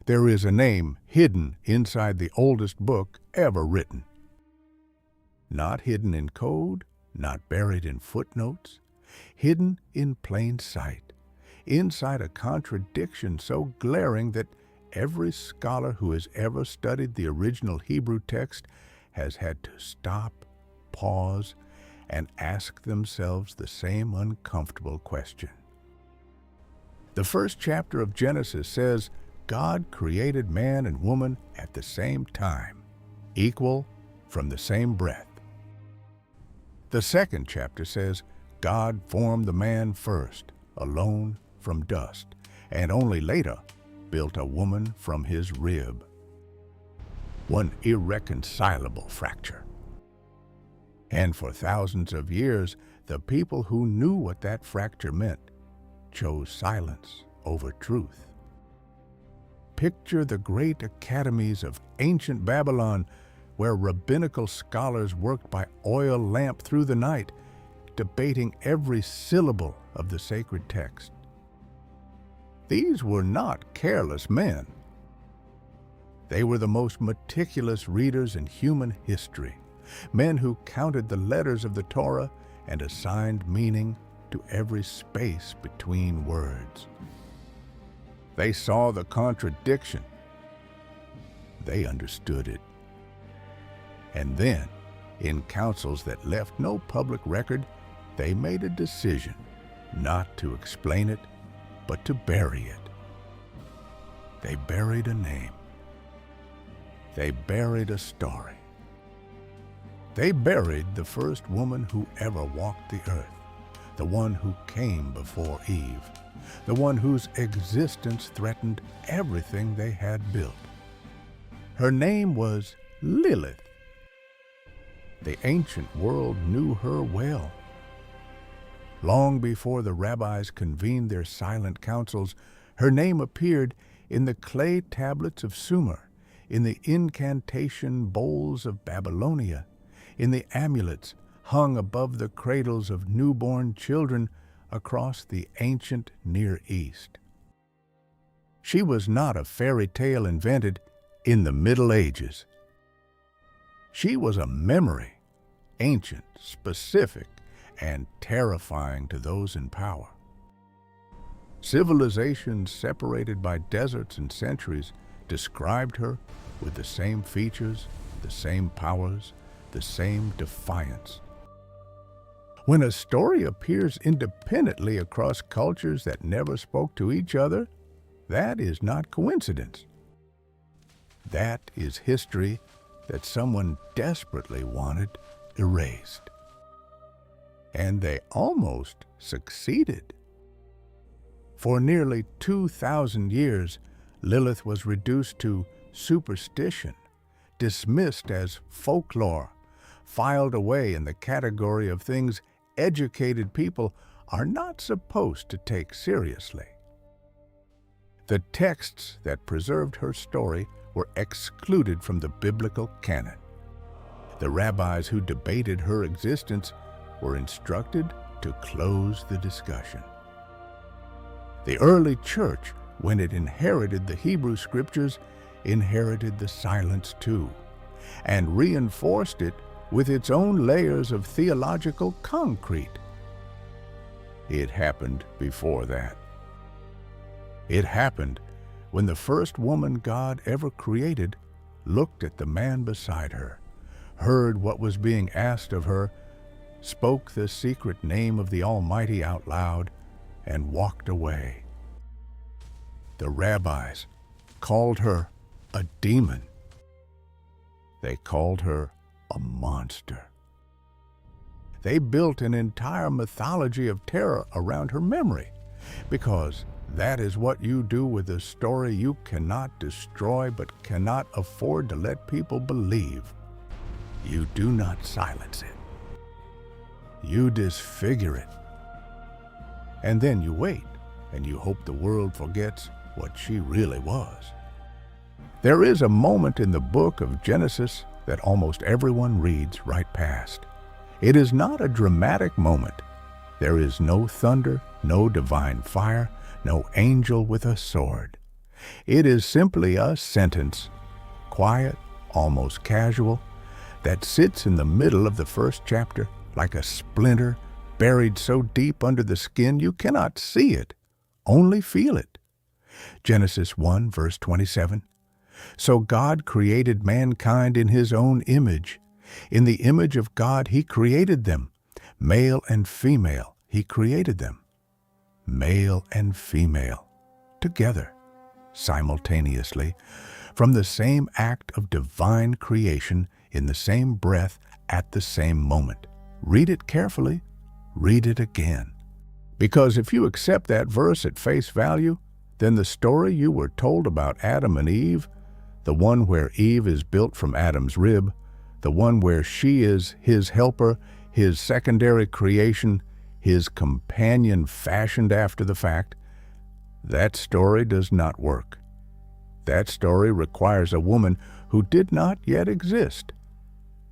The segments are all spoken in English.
There is a name hidden inside the oldest book ever written. Not hidden in code, not buried in footnotes, hidden in plain sight, inside a contradiction so glaring that every scholar who has ever studied the original Hebrew text has had to stop, pause, and ask themselves the same uncomfortable question. The first chapter of Genesis says God created man and woman at the same time, equal from the same breath. The second chapter says God formed the man first, alone from dust, and only later built a woman from his rib. One irreconcilable fracture. And for thousands of years, the people who knew what that fracture meant chose silence over truth. Picture the great academies of ancient Babylon, where rabbinical scholars worked by oil lamp through the night, debating every syllable of the sacred text. These were not careless men. They were the most meticulous readers in human history, men who counted the letters of the Torah and assigned meaning to every space between words. They saw the contradiction. They understood it. And then, in councils that left no public record, they made a decision not to explain it, but to bury it. They buried a name. They buried a story. They buried the first woman who ever walked the earth, the one who came before Eve, the one whose existence threatened everything they had built. Her name was Lilith. The ancient world knew her well. Long before the rabbis convened their silent councils, her name appeared in the clay tablets of Sumer, in the incantation bowls of Babylonia, in the amulets hung above the cradles of newborn children across the ancient Near East. She was not a fairy tale invented in the Middle Ages. She was a memory, ancient, specific, and terrifying to those in power. Civilizations separated by deserts and centuries described her with the same features, the same powers, the same defiance. When a story appears independently across cultures that never spoke to each other, that is not coincidence. That is history that someone desperately wanted erased. And they almost succeeded. For nearly 2,000 years, Lilith was reduced to superstition, dismissed as folklore, filed away in the category of things educated people are not supposed to take seriously. The texts that preserved her story were excluded from the biblical canon. The rabbis who debated her existence were instructed to close the discussion. The early church, when it inherited the Hebrew scriptures, inherited the silence too, and reinforced it with its own layers of theological concrete. It happened before that. It happened when the first woman God ever created looked at the man beside her, heard what was being asked of her, spoke the secret name of the Almighty out loud, and walked away. The rabbis called her a demon. They called her a monster. They built an entire mythology of terror around her memory, because that is what you do with a story you cannot destroy but cannot afford to let people believe. You do not silence it. You disfigure it. And then you wait, and you hope the world forgets what she really was. There is a moment in the book of Genesis that almost everyone reads right past. It is not a dramatic moment. There is no thunder, no divine fire, no angel with a sword. It is simply a sentence, quiet, almost casual, that sits in the middle of the first chapter like a splinter buried so deep under the skin you cannot see it, only feel it. Genesis 1, verse 27. So God created mankind in his own image. In the image of God he created them. Male and female he created them. Male and female, together, simultaneously, from the same act of divine creation in the same breath at the same moment. Read it carefully. Read it again. Because if you accept that verse at face value, then the story you were told about Adam and Eve, the one where Eve is built from Adam's rib, the one where she is his helper, his secondary creation, his companion fashioned after the fact, that story does not work. That story requires a woman who did not yet exist.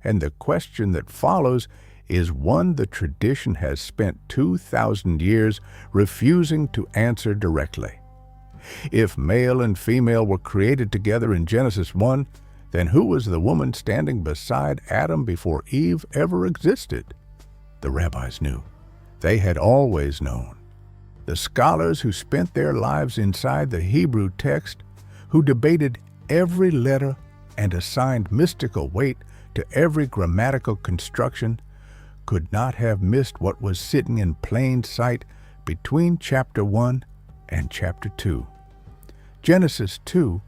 And the question that follows is one the tradition has spent 2,000 years refusing to answer directly. If male and female were created together in Genesis 1, then who was the woman standing beside Adam before Eve ever existed? The rabbis knew. They had always known. The scholars who spent their lives inside the Hebrew text, who debated every letter and assigned mystical weight to every grammatical construction, could not have missed what was sitting in plain sight between chapter 1 and chapter 2. Genesis 2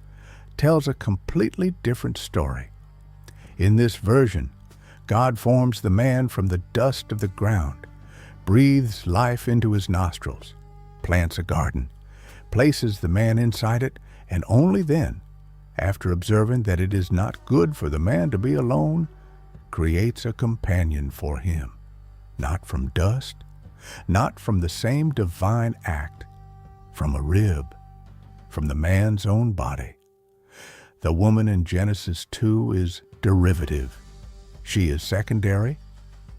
tells a completely different story. In this version, God forms the man from the dust of the ground, breathes life into his nostrils, plants a garden, places the man inside it, and only then, after observing that it is not good for the man to be alone, creates a companion for him, not from dust, not from the same divine act, from a rib, from the man's own body. The woman in Genesis 2 is derivative. She is secondary.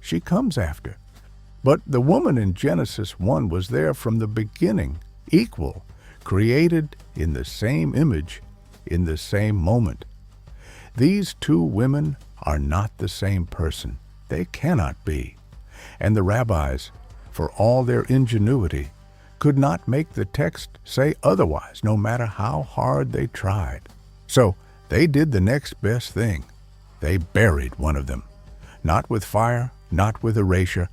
She comes after. But the woman in Genesis 1 was there from the beginning, equal, created in the same image, in the same moment. These two women are not the same person. They cannot be. And the rabbis, for all their ingenuity, could not make the text say otherwise, no matter how hard they tried. So they did the next best thing. They buried one of them. Not with fire, not with erasure.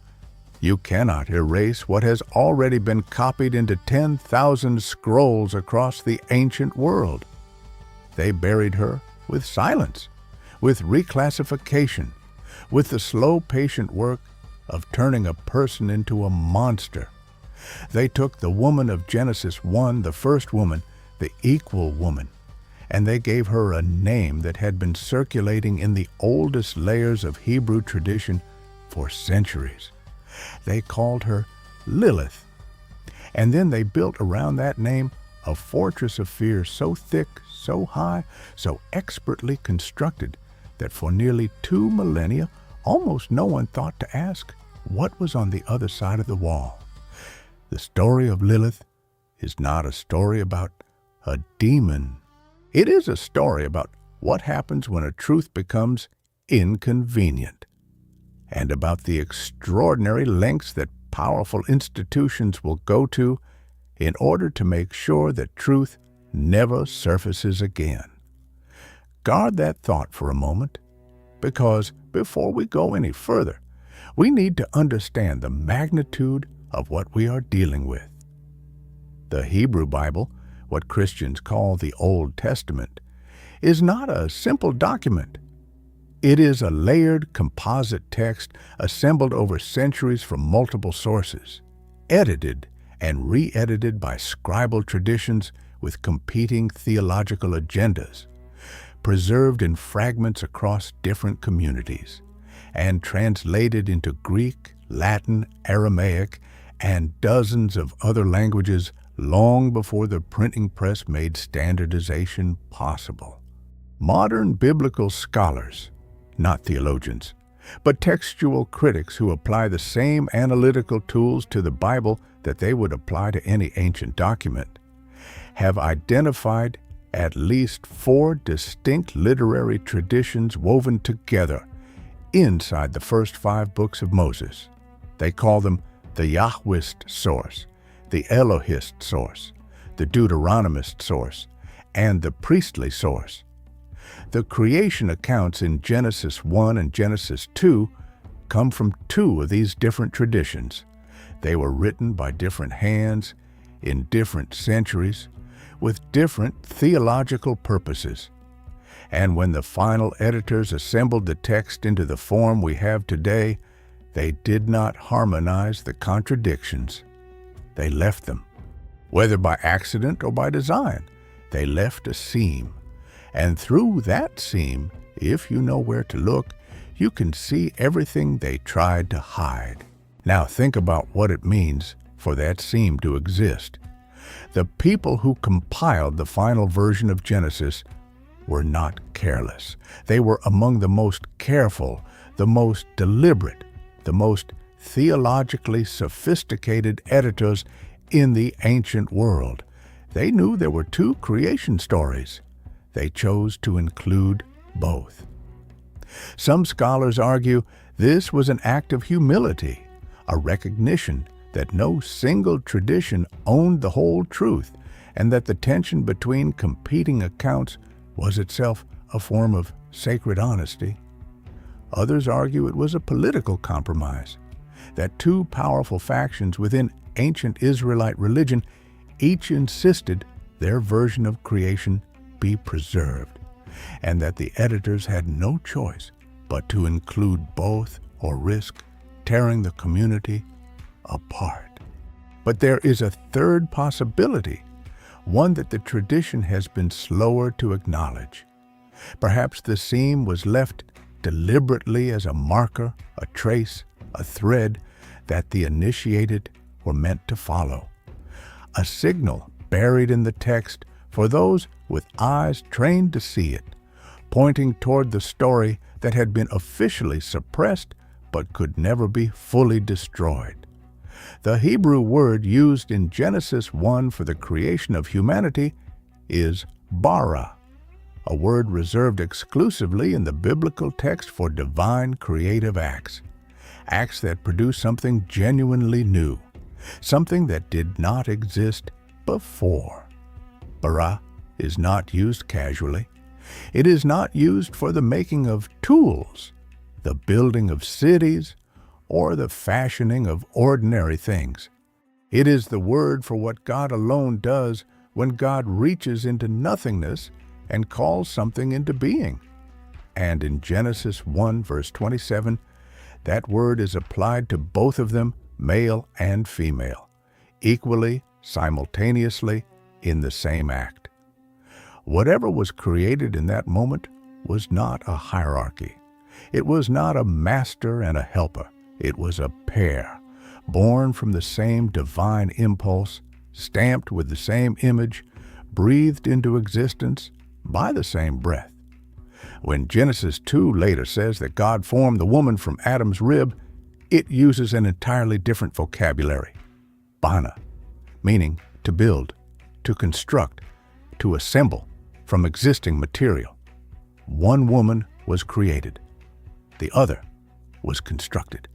You cannot erase what has already been copied into 10,000 scrolls across the ancient world. They buried her with silence, with reclassification, with the slow, patient work of turning a person into a monster. They took the woman of Genesis 1, the first woman, the equal woman, and they gave her a name that had been circulating in the oldest layers of Hebrew tradition for centuries. They called her Lilith, and then they built around that name a fortress of fear so thick, so high, so expertly constructed that for nearly 2 millennia, almost no one thought to ask what was on the other side of the wall. The story of Lilith is not a story about a demon. It is a story about what happens when a truth becomes inconvenient, and about the extraordinary lengths that powerful institutions will go to in order to make sure that truth never surfaces again. Guard that thought for a moment, because before we go any further, we need to understand the magnitude of what we are dealing with. The Hebrew Bible, what Christians call the Old Testament, is not a simple document. It is a layered composite text assembled over centuries from multiple sources, edited and re-edited by scribal traditions with competing theological agendas, preserved in fragments across different communities, and translated into Greek, Latin, Aramaic, and dozens of other languages long before the printing press made standardization possible. Modern biblical scholars, not theologians, but textual critics who apply the same analytical tools to the Bible that they would apply to any ancient document, have identified at least 4 distinct literary traditions woven together inside the first 5 books of Moses. They call them the Yahwist source, the Elohist source, the Deuteronomist source, and the priestly source. The creation accounts in Genesis 1 and Genesis 2 come from 2 of these different traditions. They were written by different hands in different centuries with different theological purposes. And when the final editors assembled the text into the form we have today, they did not harmonize the contradictions. They left them. Whether by accident or by design, they left a seam. And through that seam, if you know where to look, you can see everything they tried to hide. Now think about what it means for that seam to exist. The people who compiled the final version of Genesis were not careless. They were among the most careful, the most deliberate, the most theologically sophisticated editors in the ancient world. They knew there were 2 creation stories. They chose to include both. Some scholars argue this was an act of humility, a recognition that no single tradition owned the whole truth, and that the tension between competing accounts was itself a form of sacred honesty. Others argue it was a political compromise, that 2 powerful factions within ancient Israelite religion each insisted their version of creation be preserved, and that the editors had no choice but to include both or risk tearing the community apart. But there is a third possibility, one that the tradition has been slower to acknowledge. Perhaps the seam was left deliberately as a marker, a trace, a thread that the initiated were meant to follow. A signal buried in the text for those with eyes trained to see it, pointing toward the story that had been officially suppressed but could never be fully destroyed. The Hebrew word used in Genesis 1 for the creation of humanity is bara, a word reserved exclusively in the biblical text for divine creative acts, acts that produce something genuinely new, something that did not exist before. Bara is not used casually. It is not used for the making of tools, the building of cities, or the fashioning of ordinary things. It is the word for what God alone does when God reaches into nothingness and calls something into being. And in Genesis 1 verse 27, that word is applied to both of them, male and female, equally, simultaneously, in the same act. Whatever was created in that moment was not a hierarchy. It was not a master and a helper. It was a pair, born from the same divine impulse, stamped with the same image, breathed into existence by the same breath. When Genesis 2 later says that God formed the woman from Adam's rib, it uses an entirely different vocabulary, bana, meaning to build, to construct, to assemble from existing material. One woman was created. The other was constructed.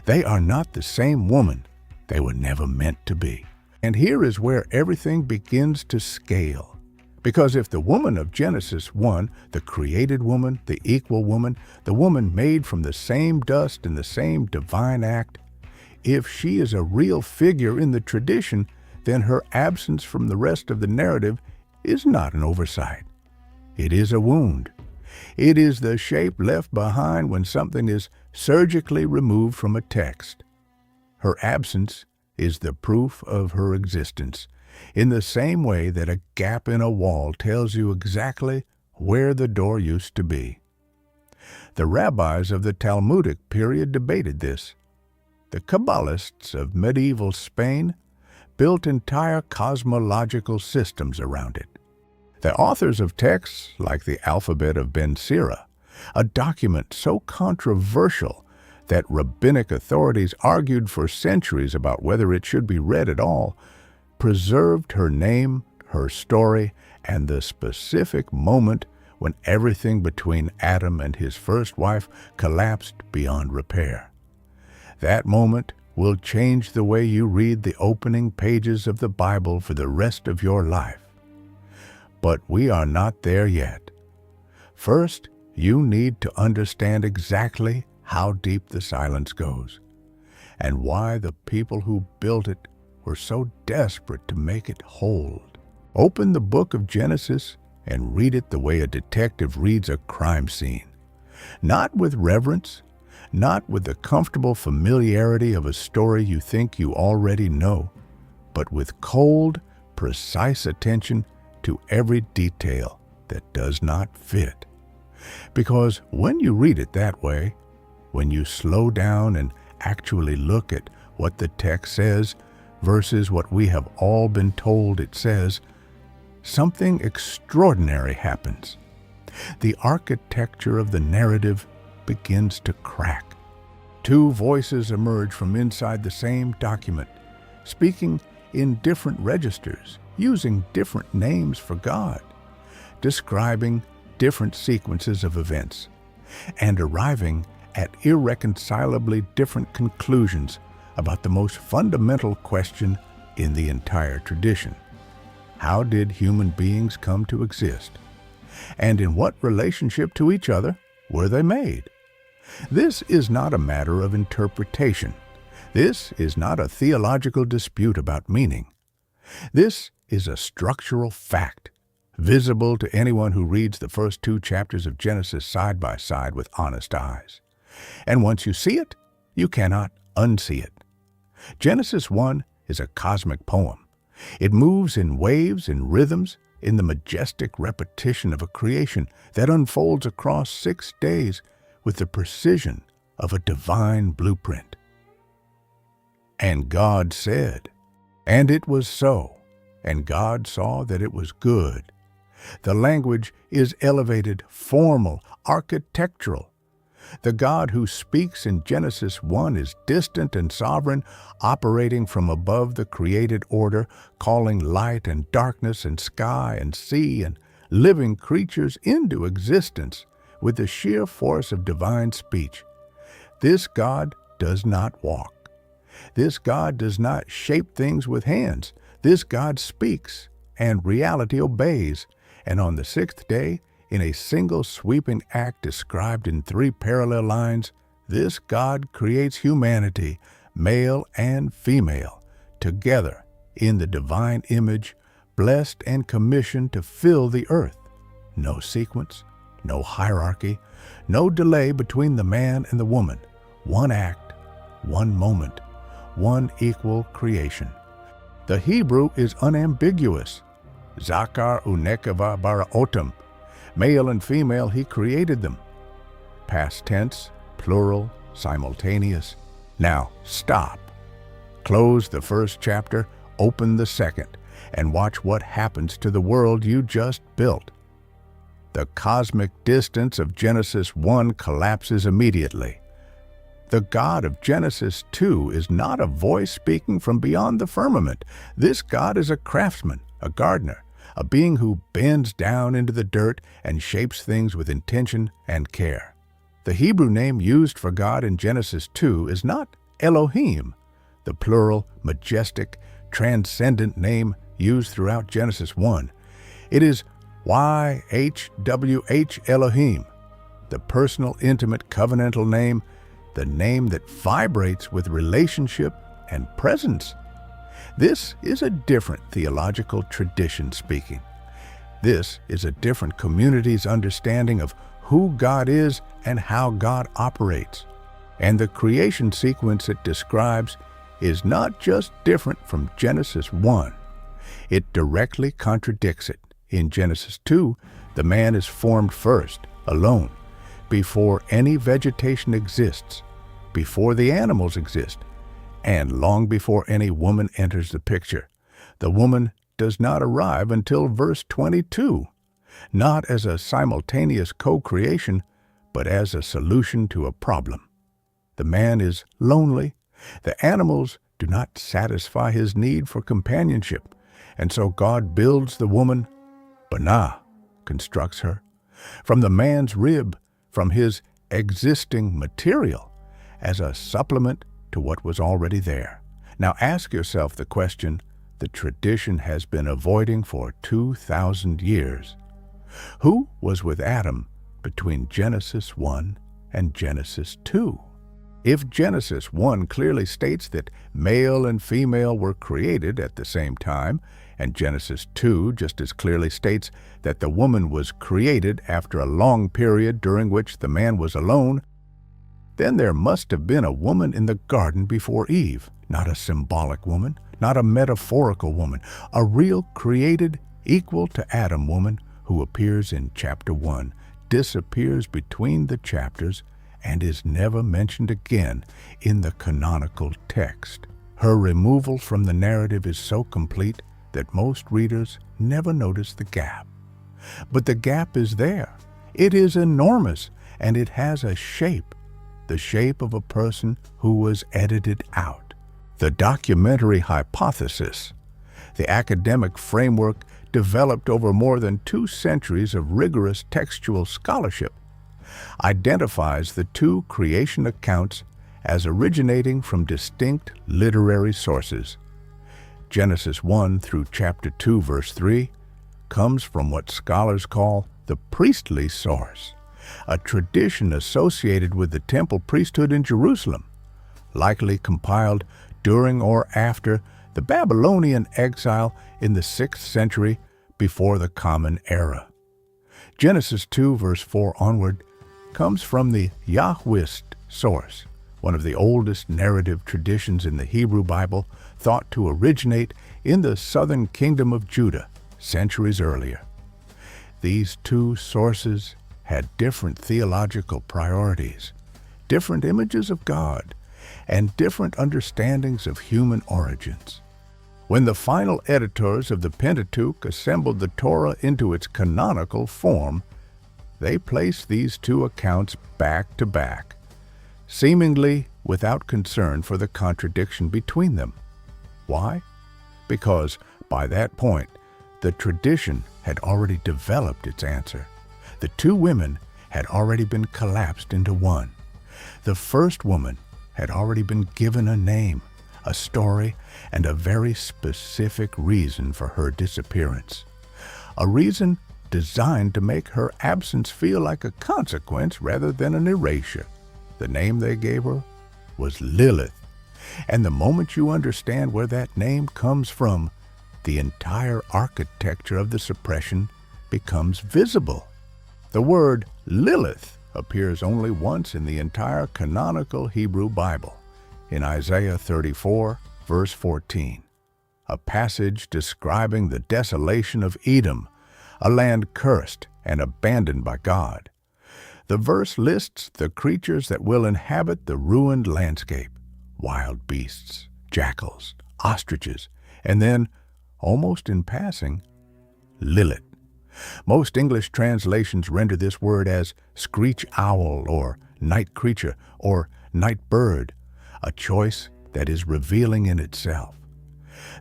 They are not the same woman. They were never meant to be. And here is where everything begins to scale. Because if the woman of Genesis 1, the created woman, the equal woman, the woman made from the same dust in the same divine act, if she is a real figure in the tradition, then her absence from the rest of the narrative is not an oversight. It is a wound. It is the shape left behind when something is surgically removed from a text. Her absence is the proof of her existence, in the same way that a gap in a wall tells you exactly where the door used to be. The rabbis of the Talmudic period debated this. The Kabbalists of medieval Spain built entire cosmological systems around it. The authors of texts like the Alphabet of Ben Sira, a document so controversial that rabbinic authorities argued for centuries about whether it should be read at all, preserved her name, her story, and the specific moment when everything between Adam and his first wife collapsed beyond repair. That moment will change the way you read the opening pages of the Bible for the rest of your life. But we are not there yet. First, you need to understand exactly how deep the silence goes, and why the people who built it were so desperate to make it hold. Open the book of Genesis and read it the way a detective reads a crime scene. Not with reverence, not with the comfortable familiarity of a story you think you already know, but with cold, precise attention to every detail that does not fit. Because when you read it that way, when you slow down and actually look at what the text says versus what we have all been told it says, something extraordinary happens. The architecture of the narrative begins to crack. Two voices emerge from inside the same document, speaking in different registers, using different names for God, describing different sequences of events, and arriving at irreconcilably different conclusions about the most fundamental question in the entire tradition. How did human beings come to exist? And in what relationship to each other were they made? This is not a matter of interpretation. This is not a theological dispute about meaning. This is a structural fact, visible to anyone who reads the first 2 chapters of Genesis side by side with honest eyes. And once you see it, you cannot unsee it. Genesis 1 is a cosmic poem. It moves in waves and rhythms in the majestic repetition of a creation that unfolds across 6 days with the precision of a divine blueprint. And God said, and it was so, and God saw that it was good. The language is elevated, formal, architectural. The God who speaks in Genesis 1 is distant and sovereign, operating from above the created order, calling light and darkness and sky and sea and living creatures into existence with the sheer force of divine speech. This God does not walk. This God does not shape things with hands. This God speaks, and reality obeys. And on the 6th day, in a single sweeping act described in 3 parallel lines, this God creates humanity, male and female, together in the divine image, blessed and commissioned to fill the earth. No sequence, no hierarchy, no delay between the man and the woman. One act, one moment, one equal creation. The Hebrew is unambiguous. Zakar unekava bara otam. Male and female, he created them. Past tense, plural, simultaneous. Now, stop. Close the first chapter, open the second, and watch what happens to the world you just built. The cosmic distance of Genesis 1 collapses immediately. The God of Genesis 2 is not a voice speaking from beyond the firmament. This God is a craftsman, a gardener, a being who bends down into the dirt and shapes things with intention and care. The Hebrew name used for God in Genesis 2 is not Elohim, the plural, majestic, transcendent name used throughout Genesis 1. It is YHWH Elohim, the personal, intimate, covenantal name, the name that vibrates with relationship and presence. This is a different theological tradition speaking. This is a different community's understanding of who God is and how God operates. And the creation sequence it describes is not just different from Genesis 1. It directly contradicts it. In Genesis 2, the man is formed first, alone, before any vegetation exists, before the animals exist, and long before any woman enters the picture. The woman does not arrive until verse 22, not as a simultaneous co-creation, but as a solution to a problem. The man is lonely. The animals do not satisfy his need for companionship, And so God builds the woman, Banah, constructs her, from the man's rib, from his existing material, as a supplement to what was already there. Now ask yourself the question the tradition has been avoiding for 2,000 years. Who was with Adam between Genesis 1 and Genesis 2? If Genesis 1 clearly states that male and female were created at the same time, and Genesis 2 just as clearly states that the woman was created after a long period during which the man was alone, then there must have been a woman in the garden before Eve, not a symbolic woman, not a metaphorical woman, a real created, equal to Adam woman who appears in chapter 1, disappears between the chapters, and is never mentioned again in the canonical text. Her removal from the narrative is so complete that most readers never notice the gap. But the gap is there. It is enormous, and it has a shape, the shape of a person who was edited out. The documentary hypothesis, the academic framework developed over more than 2 centuries of rigorous textual scholarship, identifies the two creation accounts as originating from distinct literary sources. Genesis 1 through chapter 2, verse 3, comes from what scholars call the priestly source, a tradition associated with the temple priesthood in Jerusalem, likely compiled during or after the Babylonian exile in the 6th century before the Common Era. Genesis 2, verse 4 onward, comes from the Yahwist source, one of the oldest narrative traditions in the Hebrew Bible, thought to originate in the southern kingdom of Judah centuries earlier. These two sources had different theological priorities, different images of God, and different understandings of human origins. When the final editors of the Pentateuch assembled the Torah into its canonical form, they placed these two accounts back to back, seemingly without concern for the contradiction between them. Why? Because by that point, the tradition had already developed its answer. The two women had already been collapsed into one. The first woman had already been given a name, a story, and a very specific reason for her disappearance. A reason designed to make her absence feel like a consequence rather than an erasure. The name they gave her was Lilith. And the moment you understand where that name comes from, the entire architecture of the suppression becomes visible. The word Lilith appears only once in the entire canonical Hebrew Bible, in Isaiah 34, verse 14, a passage describing the desolation of Edom, a land cursed and abandoned by God. The verse lists the creatures that will inhabit the ruined landscape: wild beasts, jackals, ostriches, and then, almost in passing, Lilith. Most English translations render this word as screech owl or night creature or night bird, a choice that is revealing in itself.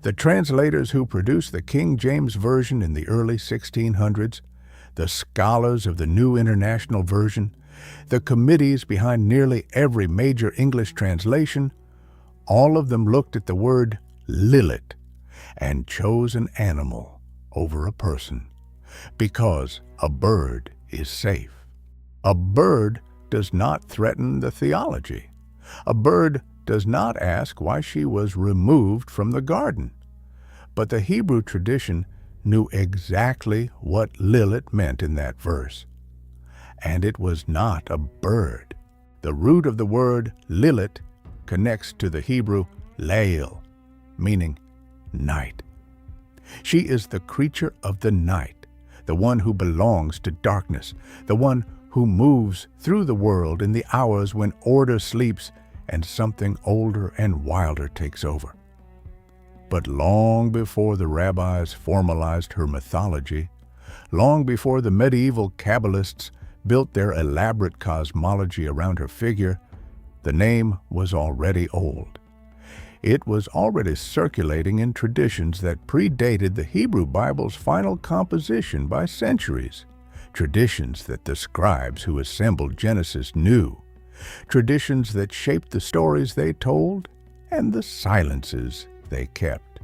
The translators who produced the King James Version in the early 1600s, the scholars of the New International Version, the committees behind nearly every major English translation, all of them looked at the word Lilith and chose an animal over a person, because a bird is safe. A bird does not threaten the theology. A bird does not ask why she was removed from the garden. But the Hebrew tradition knew exactly what Lilith meant in that verse. And it was not a bird. The root of the word Lilith connects to the Hebrew Lael, meaning night. She is the creature of the night, the one who belongs to darkness, the one who moves through the world in the hours when order sleeps and something older and wilder takes over. But long before the rabbis formalized her mythology, long before the medieval Kabbalists built their elaborate cosmology around her figure, the name was already old. It was already circulating in traditions that predated the Hebrew Bible's final composition by centuries, traditions that the scribes who assembled Genesis knew, traditions that shaped the stories they told and the silences they kept.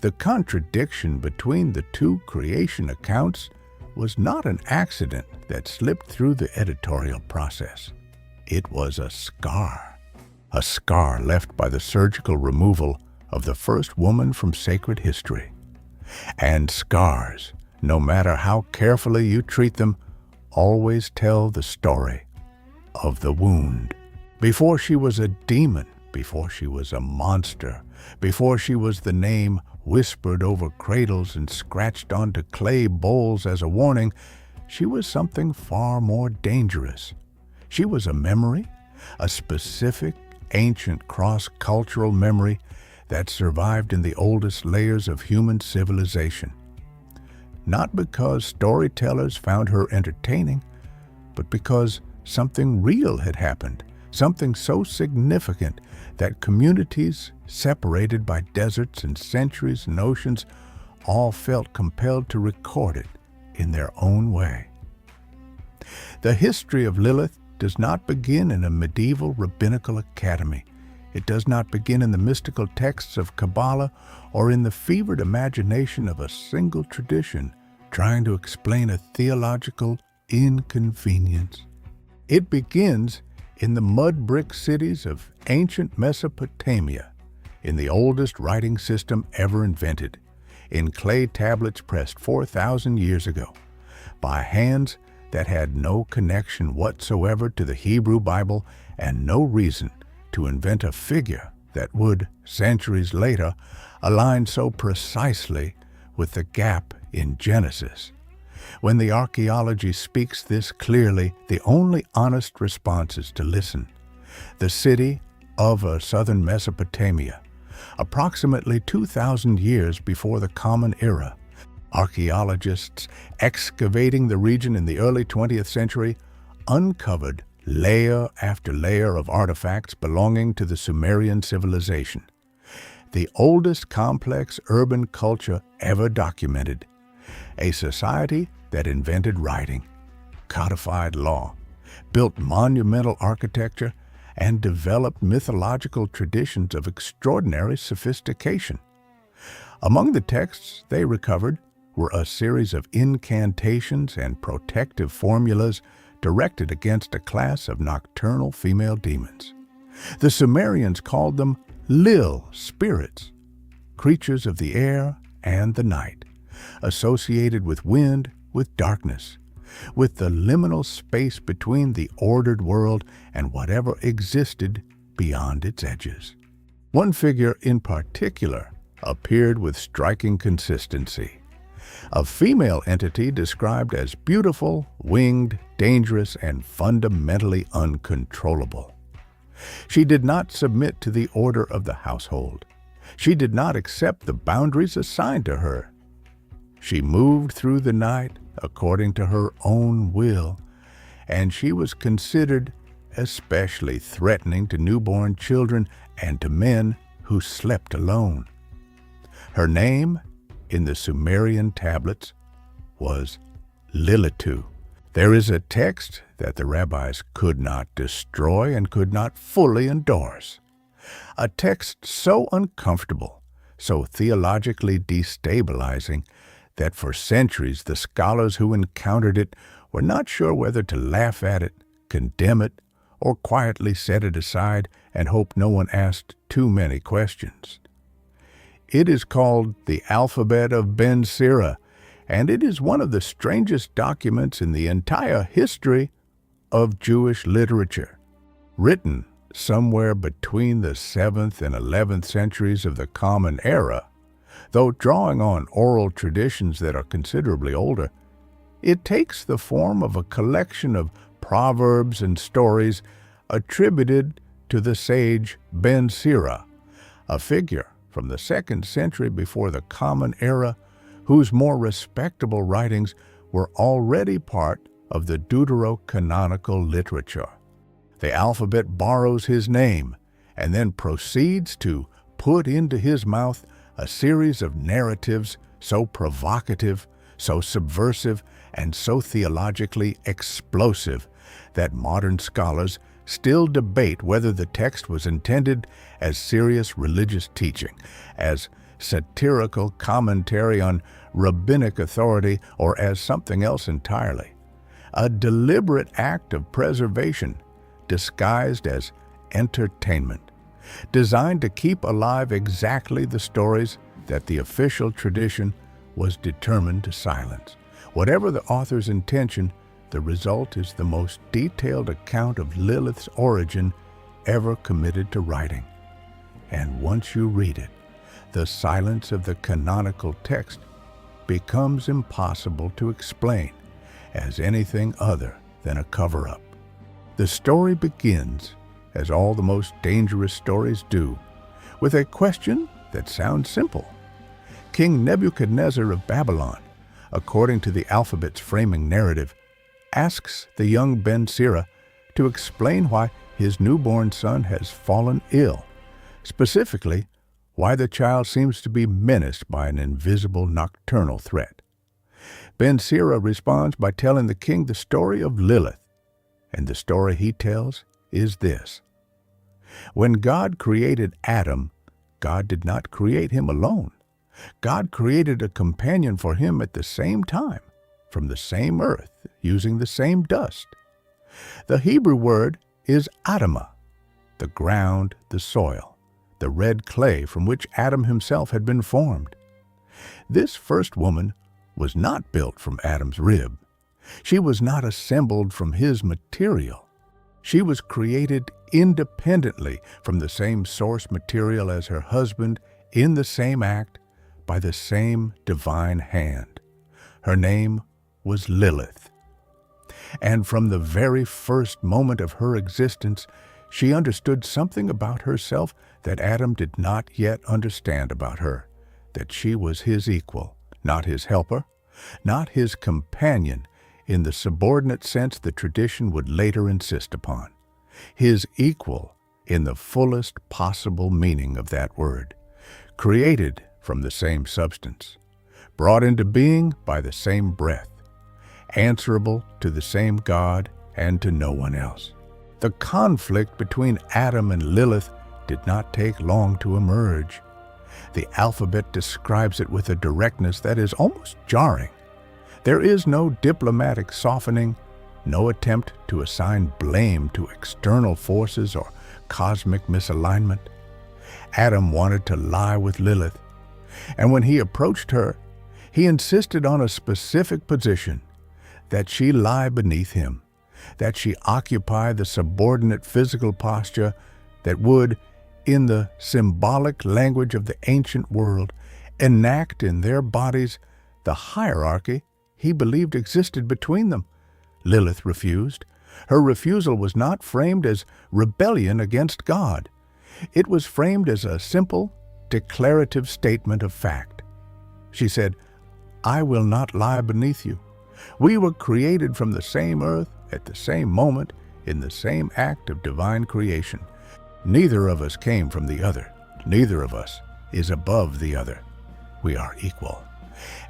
The contradiction between the two creation accounts was not an accident that slipped through the editorial process. It was a scar left by the surgical removal of the first woman from sacred history. And scars, no matter how carefully you treat them, always tell the story of the wound. Before she was a demon, before she was a monster, before she was the name whispered over cradles and scratched onto clay bowls as a warning, she was something far more dangerous. She was a memory, a specific, ancient cross-cultural memory that survived in the oldest layers of human civilization. Not because storytellers found her entertaining, but because something real had happened, something so significant that communities separated by deserts and centuries and oceans all felt compelled to record it in their own way. The history of Lilith does not begin in a medieval rabbinical academy. It does not begin in the mystical texts of Kabbalah or in the fevered imagination of a single tradition trying to explain a theological inconvenience. It begins in the mud brick cities of ancient Mesopotamia, in the oldest writing system ever invented, in clay tablets pressed 4,000 years ago, by hands that had no connection whatsoever to the Hebrew Bible and no reason to invent a figure that would, centuries later, align so precisely with the gap in Genesis. When the archaeology speaks this clearly, the only honest response is to listen. The city of southern Mesopotamia, approximately 2,000 years before the Common Era, archaeologists excavating the region in the early 20th century uncovered layer after layer of artifacts belonging to the Sumerian civilization, the oldest complex urban culture ever documented, a society that invented writing, codified law, built monumental architecture, and developed mythological traditions of extraordinary sophistication. Among the texts they recovered were a series of incantations and protective formulas directed against a class of nocturnal female demons. The Sumerians called them Lil spirits, creatures of the air and the night, associated with wind, with darkness, with the liminal space between the ordered world and whatever existed beyond its edges. One figure in particular appeared with striking consistency. A female entity described as beautiful, winged, dangerous, and fundamentally uncontrollable. She did not submit to the order of the household. She did not accept the boundaries assigned to her. She moved through the night according to her own will, and she was considered especially threatening to newborn children and to men who slept alone. Her name in the Sumerian tablets was Lilith. There is a text that the rabbis could not destroy and could not fully endorse. A text so uncomfortable, so theologically destabilizing, that for centuries the scholars who encountered it were not sure whether to laugh at it, condemn it, or quietly set it aside and hope no one asked too many questions. It is called the Alphabet of Ben Sira, and it is one of the strangest documents in the entire history of Jewish literature. Written somewhere between the 7th and 11th centuries of the Common Era, though drawing on oral traditions that are considerably older, it takes the form of a collection of proverbs and stories attributed to the sage Ben Sira, a figure from the 2nd century before the Common Era, whose more respectable writings were already part of the deuterocanonical literature. The alphabet borrows his name and then proceeds to put into his mouth a series of narratives so provocative, so subversive, and so theologically explosive that modern scholars still debate whether the text was intended as serious religious teaching, as satirical commentary on rabbinic authority, or as something else entirely. A deliberate act of preservation disguised as entertainment, designed to keep alive exactly the stories that the official tradition was determined to silence. Whatever the author's intention, the result is the most detailed account of Lilith's origin ever committed to writing. And once you read it, the silence of the canonical text becomes impossible to explain as anything other than a cover-up. The story begins, as all the most dangerous stories do, with a question that sounds simple. King Nebuchadnezzar of Babylon, according to the alphabet's framing narrative, asks the young Ben Sira to explain why his newborn son has fallen ill, specifically why the child seems to be menaced by an invisible nocturnal threat. Ben Sira responds by telling the king the story of Lilith, and the story he tells is this. When God created Adam, God did not create him alone. God created a companion for him at the same time, from the same earth, using the same dust. The Hebrew word is Adamah, the ground, the soil, the red clay from which Adam himself had been formed. This first woman was not built from Adam's rib. She was not assembled from his material. She was created independently from the same source material as her husband, in the same act, by the same divine hand. Her name was Lilith. And from the very first moment of her existence, she understood something about herself that Adam did not yet understand about her, that she was his equal, not his helper, not his companion in the subordinate sense the tradition would later insist upon. His equal in the fullest possible meaning of that word, created from the same substance, brought into being by the same breath, answerable to the same God and to no one else. The conflict between Adam and Lilith did not take long to emerge. The alphabet describes it with a directness that is almost jarring. There is no diplomatic softening, no attempt to assign blame to external forces or cosmic misalignment. Adam wanted to lie with Lilith, and when he approached her, he insisted on a specific position, that she lie beneath him, that she occupy the subordinate physical posture that would, in the symbolic language of the ancient world, enact in their bodies the hierarchy he believed existed between them. Lilith refused. Her refusal was not framed as rebellion against God. It was framed as a simple, declarative statement of fact. She said, "I will not lie beneath you. We were created from the same earth, at the same moment, in the same act of divine creation. Neither of us came from the other. Neither of us is above the other. We are equal."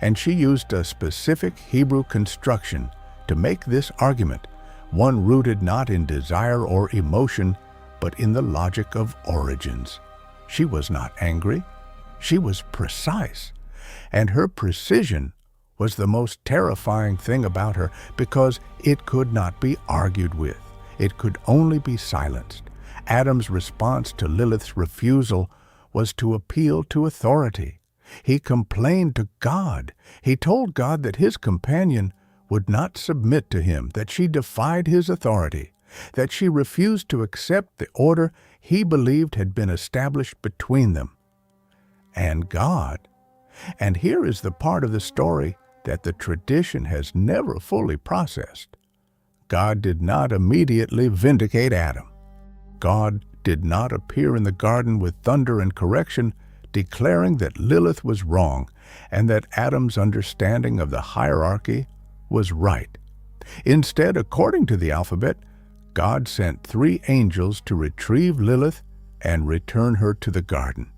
And she used a specific Hebrew construction to make this argument, one rooted not in desire or emotion, but in the logic of origins. She was not angry. She was precise. And her precision was the most terrifying thing about her, because it could not be argued with. It could only be silenced. Adam's response to Lilith's refusal was to appeal to authority. He complained to God. He told God that his companion would not submit to him, that she defied his authority, that she refused to accept the order he believed had been established between them. And God, and here is the part of the story that the tradition has never fully processed, God did not immediately vindicate Adam. God did not appear in the garden with thunder and correction, declaring that Lilith was wrong and that Adam's understanding of the hierarchy was right. Instead, according to the alphabet, God sent 3 angels to retrieve Lilith and return her to the garden.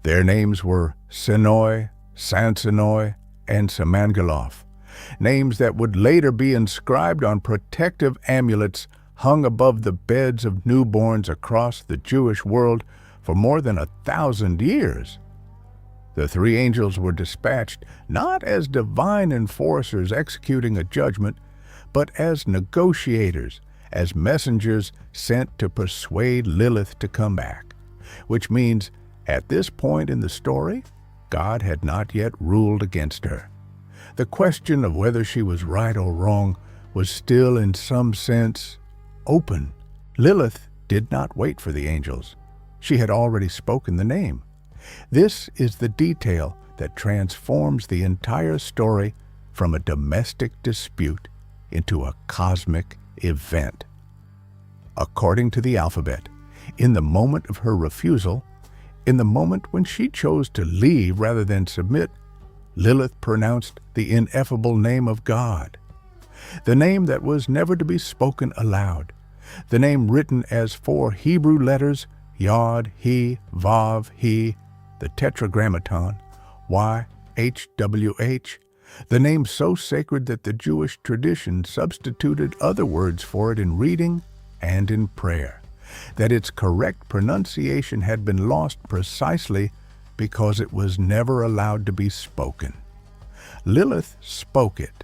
Their names were Senoi, Sansanoi, and Samangaloth, names that would later be inscribed on protective amulets hung above the beds of newborns across the Jewish world for more than 1,000 years. The three angels were dispatched not as divine enforcers executing a judgment, but as negotiators, as messengers sent to persuade Lilith to come back, which means at this point in the story, God had not yet ruled against her. The question of whether she was right or wrong was still in some sense open. Lilith did not wait for the angels. She had already spoken the name. This is the detail that transforms the entire story from a domestic dispute into a cosmic event. According to the alphabet, in the moment of her refusal, in the moment when she chose to leave rather than submit, Lilith pronounced the ineffable name of God, the name that was never to be spoken aloud, the name written as 4 Hebrew letters, Yod, He, Vav, He, the Tetragrammaton, YHWH, the name so sacred that the Jewish tradition substituted other words for it in reading and in prayer, that its correct pronunciation had been lost precisely because it was never allowed to be spoken. Lilith spoke it,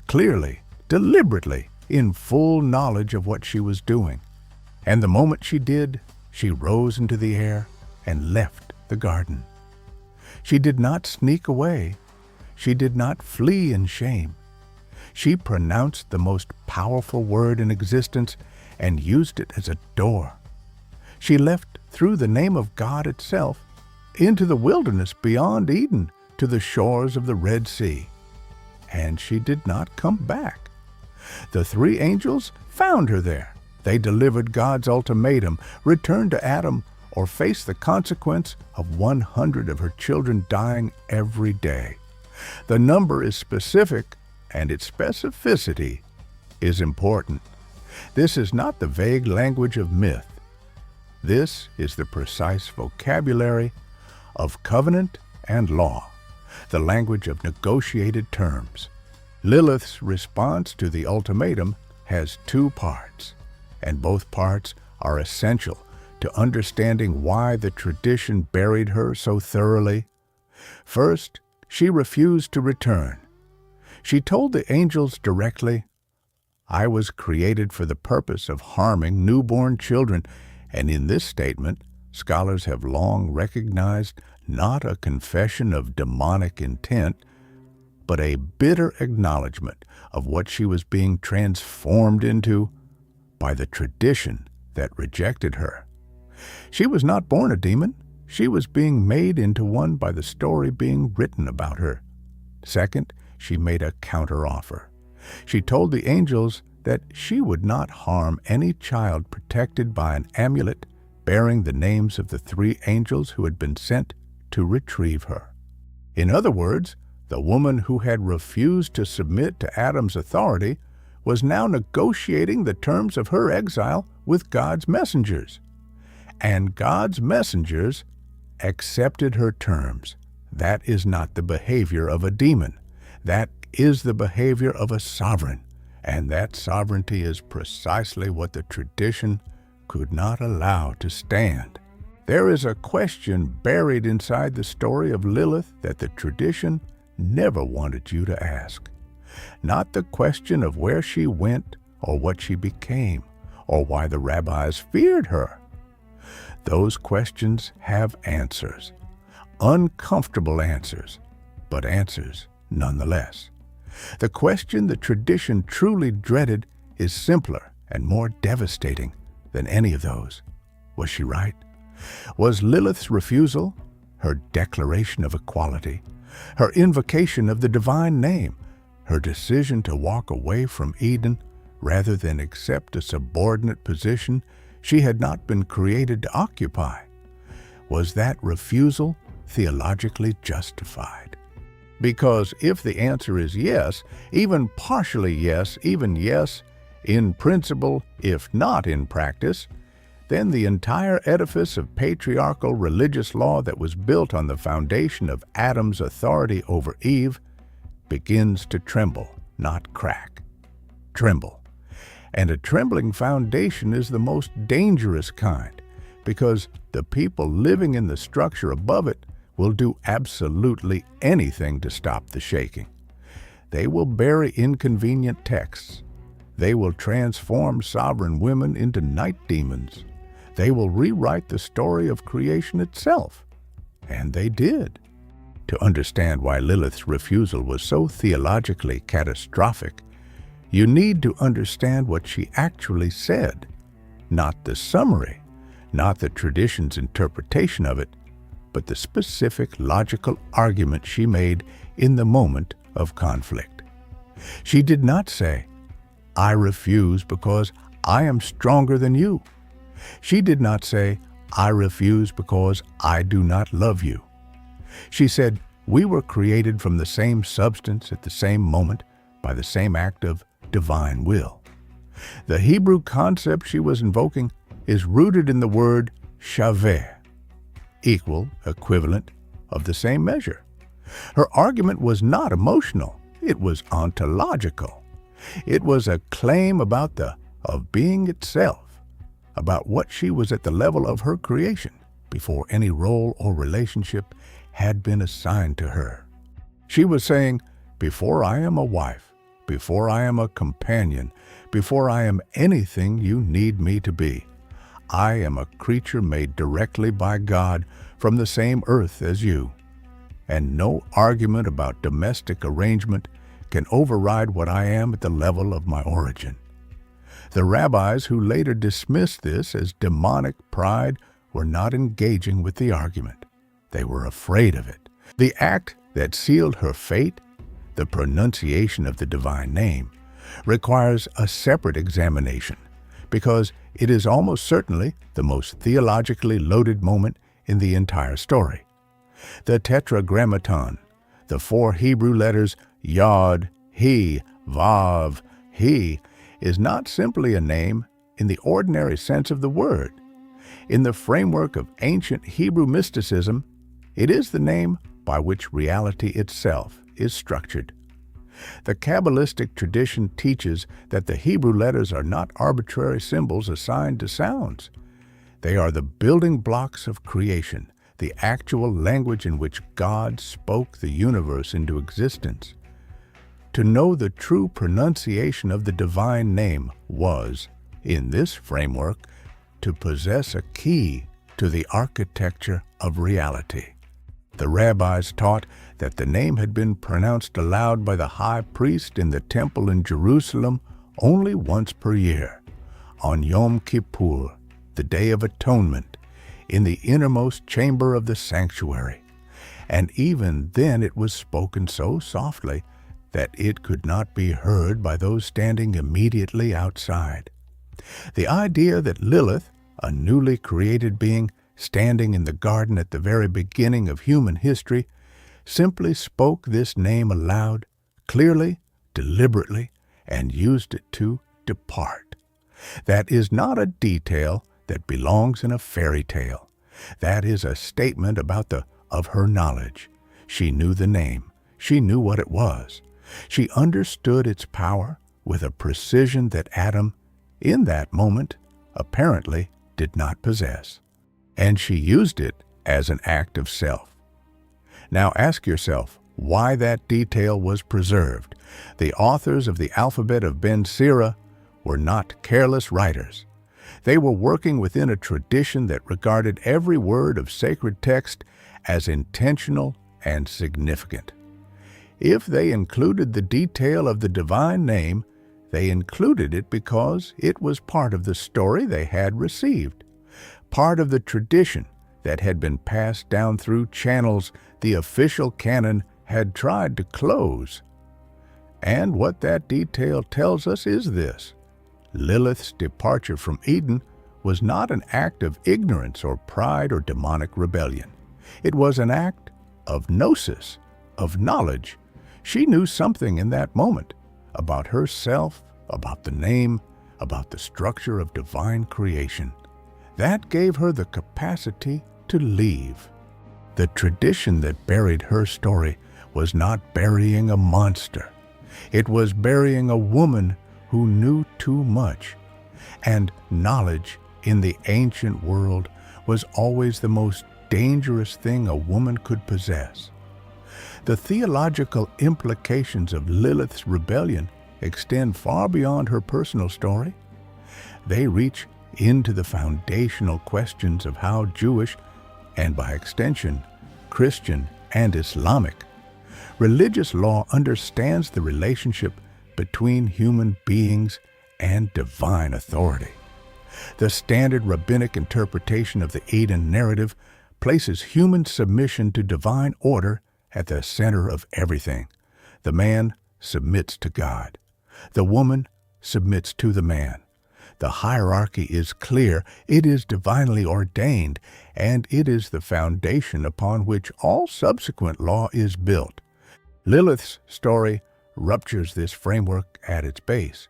clearly, deliberately, in full knowledge of what she was doing. And the moment she did, she rose into the air and left the garden. She did not sneak away. She did not flee in shame. She pronounced the most powerful word in existence and used it as a door. She left through the name of God itself into the wilderness beyond Eden to the shores of the Red Sea. And she did not come back. The three angels found her there. They delivered God's ultimatum, returned to Adam, or face the consequence of 100 of her children dying every day. The number is specific, and its specificity is important. This is not the vague language of myth. This is the precise vocabulary of covenant and law, the language of negotiated terms. Lilith's response to the ultimatum has 2 parts, and both parts are essential to understanding why the tradition buried her so thoroughly. First, she refused to return. She told the angels directly, "I was created for the purpose of harming newborn children," and in this statement, scholars have long recognized not a confession of demonic intent, but a bitter acknowledgement of what she was being transformed into by the tradition that rejected her. She was not born a demon. She was being made into one by the story being written about her. Second, she made a counteroffer. She told the angels that she would not harm any child protected by an amulet bearing the names of the 3 angels who had been sent to retrieve her. In other words, the woman who had refused to submit to Adam's authority was now negotiating the terms of her exile with God's messengers. And God's messengers accepted her terms. That is not the behavior of a demon. That is the behavior of a sovereign. And that sovereignty is precisely what the tradition could not allow to stand. There is a question buried inside the story of Lilith that the tradition never wanted you to ask. Not the question of where she went or what she became or why the rabbis feared her. Those questions have answers, uncomfortable answers, but answers nonetheless. The question the tradition truly dreaded is simpler and more devastating than any of those. Was she right? Was Lilith's refusal, her declaration of equality, her invocation of the divine name, her decision to walk away from Eden rather than accept a subordinate position she had not been created to occupy, was that refusal theologically justified? Because if the answer is yes, even partially yes, even yes in principle, if not in practice, then the entire edifice of patriarchal religious law that was built on the foundation of Adam's authority over Eve begins to tremble, not crack. Tremble. And a trembling foundation is the most dangerous kind, because the people living in the structure above it will do absolutely anything to stop the shaking. They will bury inconvenient texts. They will transform sovereign women into night demons. They will rewrite the story of creation itself. And they did. To understand why Lilith's refusal was so theologically catastrophic, you need to understand what she actually said, not the summary, not the tradition's interpretation of it, but the specific logical argument she made in the moment of conflict. She did not say, "I refuse because I am stronger than you." She did not say, "I refuse because I do not love you." She said, "We were created from the same substance at the same moment by the same act of divine will." The Hebrew concept she was invoking is rooted in the word shaveh, equal, equivalent, of the same measure. Her argument was not emotional, it was ontological. It was a claim about the of being itself, about what she was at the level of her creation before any role or relationship had been assigned to her. She was saying, before I am a wife, before I am a companion, before I am anything you need me to be, I am a creature made directly by God from the same earth as you. And no argument about domestic arrangement can override what I am at the level of my origin. The rabbis who later dismissed this as demonic pride were not engaging with the argument. They were afraid of it. The act that sealed her fate, the pronunciation of the divine name, requires a separate examination, because it is almost certainly the most theologically loaded moment in the entire story. The tetragrammaton, the 4 Hebrew letters Yod, He, Vav, He, is not simply a name in the ordinary sense of the word. In the framework of ancient Hebrew mysticism, it is the name by which reality itself is structured. The Kabbalistic tradition teaches that the Hebrew letters are not arbitrary symbols assigned to sounds. They are the building blocks of creation, the actual language in which God spoke the universe into existence. To know the true pronunciation of the divine name was, in this framework, to possess a key to the architecture of reality. The rabbis taught that the name had been pronounced aloud by the high priest in the temple in Jerusalem only once per year, on Yom Kippur, the Day of Atonement, in the innermost chamber of the sanctuary. And even then it was spoken so softly that it could not be heard by those standing immediately outside. The idea that Lilith, a newly created being standing in the garden at the very beginning of human history, simply spoke this name aloud, clearly, deliberately, and used it to depart. That is not a detail that belongs in a fairy tale. That is a statement about of her knowledge. She knew the name. She knew what it was. She understood its power with a precision that Adam, in that moment, apparently did not possess. And she used it as an act of self. Now ask yourself why that detail was preserved. The authors of the Alphabet of Ben Sira were not careless writers. They were working within a tradition that regarded every word of sacred text as intentional and significant. If they included the detail of the divine name, they included it because it was part of the story they had received, part of the tradition that had been passed down through channels the official canon had tried to close. And what that detail tells us is this: Lilith's departure from Eden was not an act of ignorance or pride or demonic rebellion. It was an act of gnosis, of knowledge. She knew something in that moment about herself, about the name, about the structure of divine creation. That gave her the capacity to leave. The tradition that buried her story was not burying a monster. It was burying a woman who knew too much. And knowledge in the ancient world was always the most dangerous thing a woman could possess. The theological implications of Lilith's rebellion extend far beyond her personal story. They reach into the foundational questions of how Jewish, and by extension, Christian and Islamic, religious law understands the relationship between human beings and divine authority. The standard rabbinic interpretation of the Eden narrative places human submission to divine order at the center of everything. The man submits to God. The woman submits to the man. The hierarchy is clear, it is divinely ordained, and it is the foundation upon which all subsequent law is built. Lilith's story ruptures this framework at its base,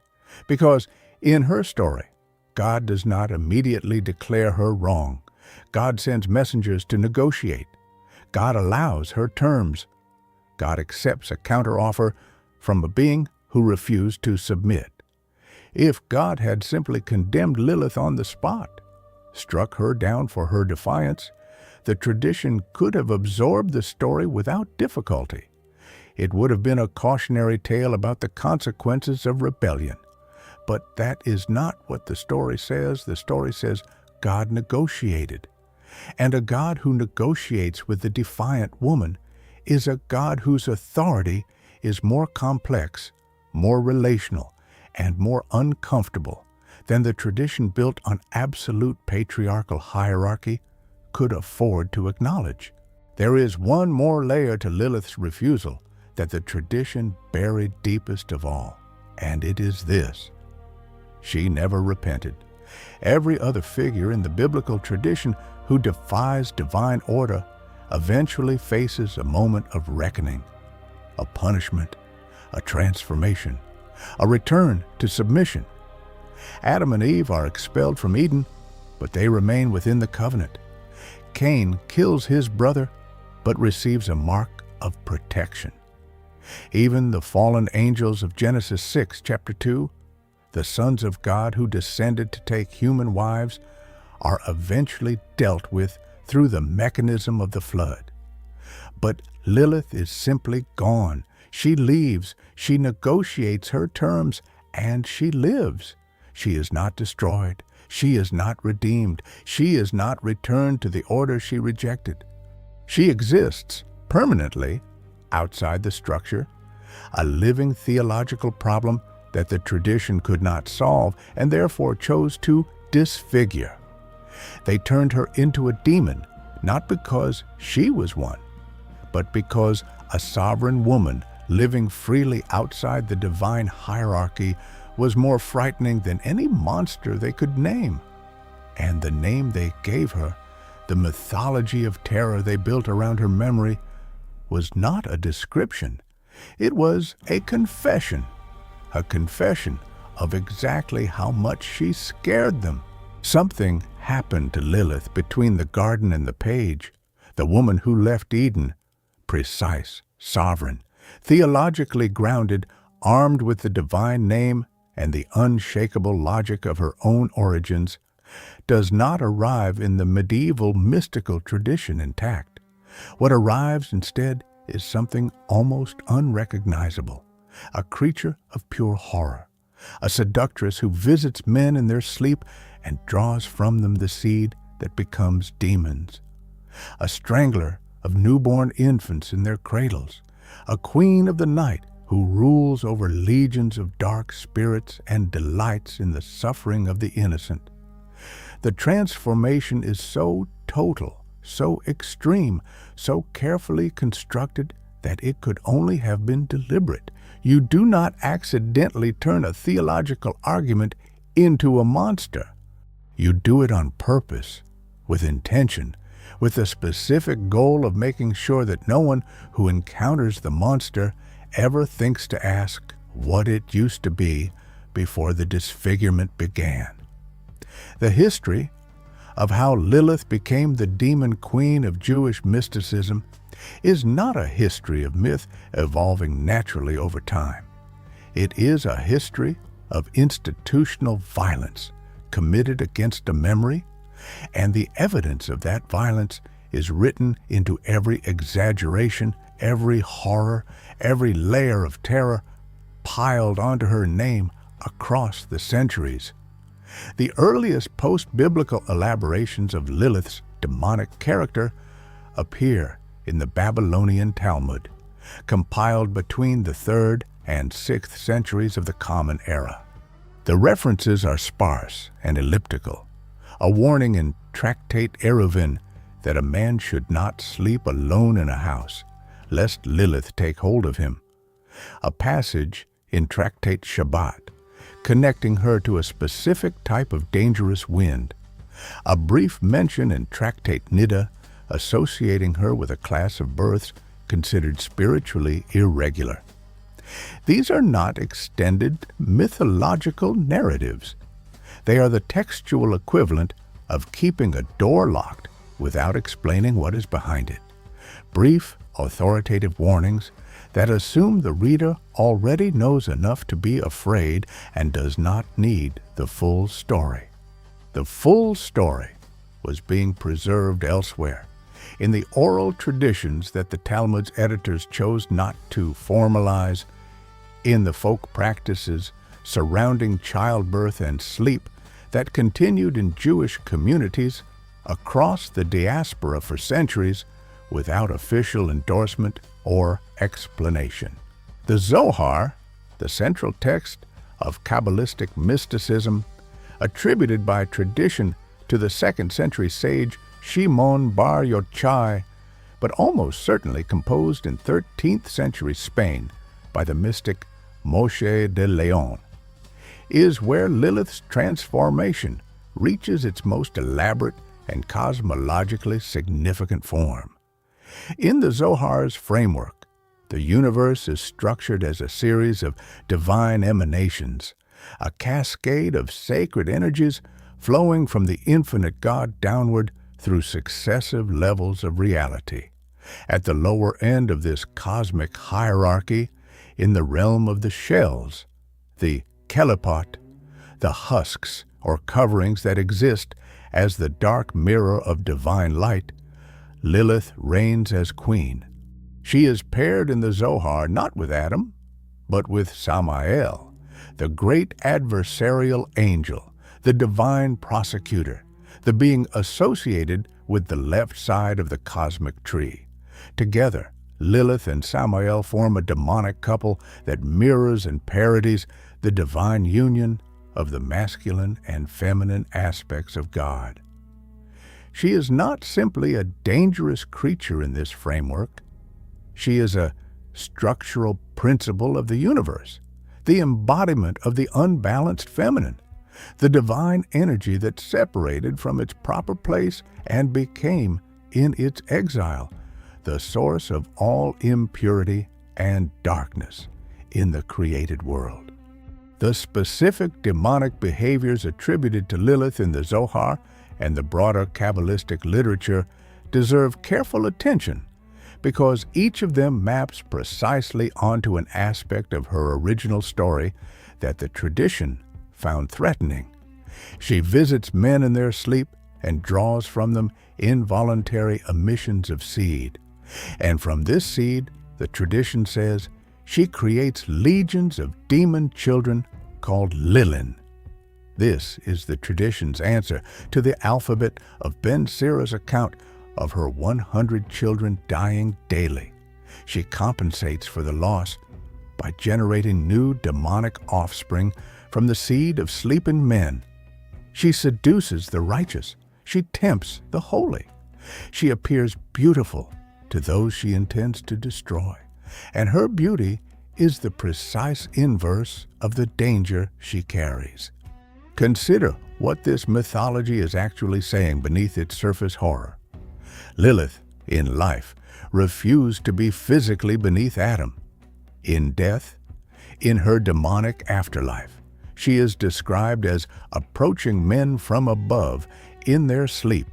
because in her story, God does not immediately declare her wrong. God sends messengers to negotiate. God allows her terms. God accepts a counteroffer from a being who refused to submit. If God had simply condemned Lilith on the spot, struck her down for her defiance, the tradition could have absorbed the story without difficulty. It would have been a cautionary tale about the consequences of rebellion. But that is not what the story says. The story says God negotiated. And a God who negotiates with the defiant woman is a God whose authority is more complex, more relational, and more uncomfortable than the tradition built on absolute patriarchal hierarchy could afford to acknowledge. There is one more layer to Lilith's refusal that the tradition buried deepest of all, and it is this: she never repented. Every other figure in the biblical tradition who defies divine order eventually faces a moment of reckoning, a punishment, a transformation, a return to submission. Adam and Eve are expelled from Eden, but they remain within the covenant. Cain kills his brother, but receives a mark of protection. Even the fallen angels of Genesis 6, chapter 2, the sons of God who descended to take human wives, are eventually dealt with through the mechanism of the flood. But Lilith is simply gone. She leaves, she negotiates her terms, and she lives. She is not destroyed. She is not redeemed. She is not returned to the order she rejected. She exists permanently outside the structure, a living theological problem that the tradition could not solve and therefore chose to disfigure. They turned her into a demon, not because she was one, but because a sovereign woman living freely outside the divine hierarchy was more frightening than any monster they could name. And the name they gave her, the mythology of terror they built around her memory, was not a description. It was a confession of exactly how much she scared them. Something happened to Lilith between the garden and the page. The woman who left Eden, precise, sovereign, theologically grounded, armed with the divine name and the unshakable logic of her own origins, does not arrive in the medieval mystical tradition intact. What arrives instead is something almost unrecognizable, a creature of pure horror, a seductress who visits men in their sleep and draws from them the seed that becomes demons, a strangler of newborn infants in their cradles, a queen of the night who rules over legions of dark spirits and delights in the suffering of the innocent. The transformation is so total, so extreme, so carefully constructed that it could only have been deliberate. You do not accidentally turn a theological argument into a monster. You do it on purpose, with intention, with the specific goal of making sure that no one who encounters the monster ever thinks to ask what it used to be before the disfigurement began. The history of how Lilith became the demon queen of Jewish mysticism is not a history of myth evolving naturally over time. It is a history of institutional violence committed against a memory, and the evidence of that violence is written into every exaggeration, every horror, every layer of terror piled onto her name across the centuries. The earliest post-biblical elaborations of Lilith's demonic character appear in the Babylonian Talmud, compiled between the 3rd and 6th centuries of the Common Era. The references are sparse and elliptical, a warning in Tractate Eruvin that a man should not sleep alone in a house, lest Lilith take hold of him, a passage in Tractate Shabbat connecting her to a specific type of dangerous wind, a brief mention in Tractate Niddah associating her with a class of births considered spiritually irregular. These are not extended mythological narratives. They are the textual equivalent of keeping a door locked without explaining what is behind it. Brief, authoritative warnings that assume the reader already knows enough to be afraid and does not need the full story. The full story was being preserved elsewhere, in the oral traditions that the Talmud's editors chose not to formalize, in the folk practices surrounding childbirth and sleep that continued in Jewish communities across the diaspora for centuries without official endorsement or explanation. The Zohar, the central text of Kabbalistic mysticism, attributed by tradition to the 2nd century sage Shimon bar Yochai, but almost certainly composed in 13th century Spain by the mystic Moshe de Leon, is where Lilith's transformation reaches its most elaborate and cosmologically significant form. In the Zohar's framework, the universe is structured as a series of divine emanations, a cascade of sacred energies flowing from the infinite God downward through successive levels of reality. At the lower end of this cosmic hierarchy, in the realm of the shells, the kelipot, the husks or coverings that exist as the dark mirror of divine light, Lilith reigns as queen. She is paired in the Zohar not with Adam, but with Samael, the great adversarial angel, the divine prosecutor, the being associated with the left side of the cosmic tree. Together, Lilith and Samael form a demonic couple that mirrors and parodies the divine union of the masculine and feminine aspects of God. She is not simply a dangerous creature in this framework. She is a structural principle of the universe, the embodiment of the unbalanced feminine, the divine energy that separated from its proper place and became, in its exile, the source of all impurity and darkness in the created world. The specific demonic behaviors attributed to Lilith in the Zohar and the broader Kabbalistic literature deserve careful attention because each of them maps precisely onto an aspect of her original story that the tradition found threatening. She visits men in their sleep and draws from them involuntary emissions of seed. And from this seed, the tradition says, she creates legions of demon children called Lilin. This is the tradition's answer to the Alphabet of Ben Sira's account of her 100 children dying daily. She compensates for the loss by generating new demonic offspring from the seed of sleeping men. She seduces the righteous. She tempts the holy. She appears beautiful to those she intends to destroy, and her beauty is the precise inverse of the danger she carries. Consider what this mythology is actually saying beneath its surface horror. Lilith, in life, refused to be physically beneath Adam. In death, in her demonic afterlife, she is described as approaching men from above in their sleep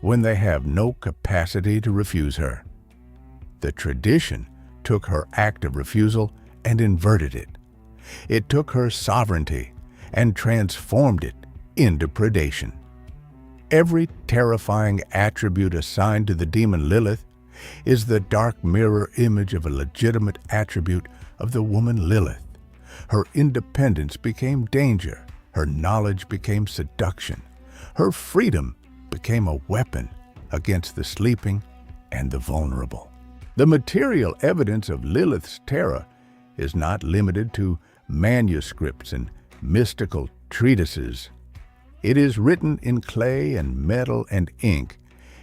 when they have no capacity to refuse her. The tradition took her act of refusal and inverted it. It took her sovereignty and transformed it into predation. Every terrifying attribute assigned to the demon Lilith is the dark mirror image of a legitimate attribute of the woman Lilith. Her independence became danger. Her knowledge became seduction. Her freedom became a weapon against the sleeping and the vulnerable. The material evidence of Lilith's terror is not limited to manuscripts and mystical treatises. It is written in clay and metal and ink,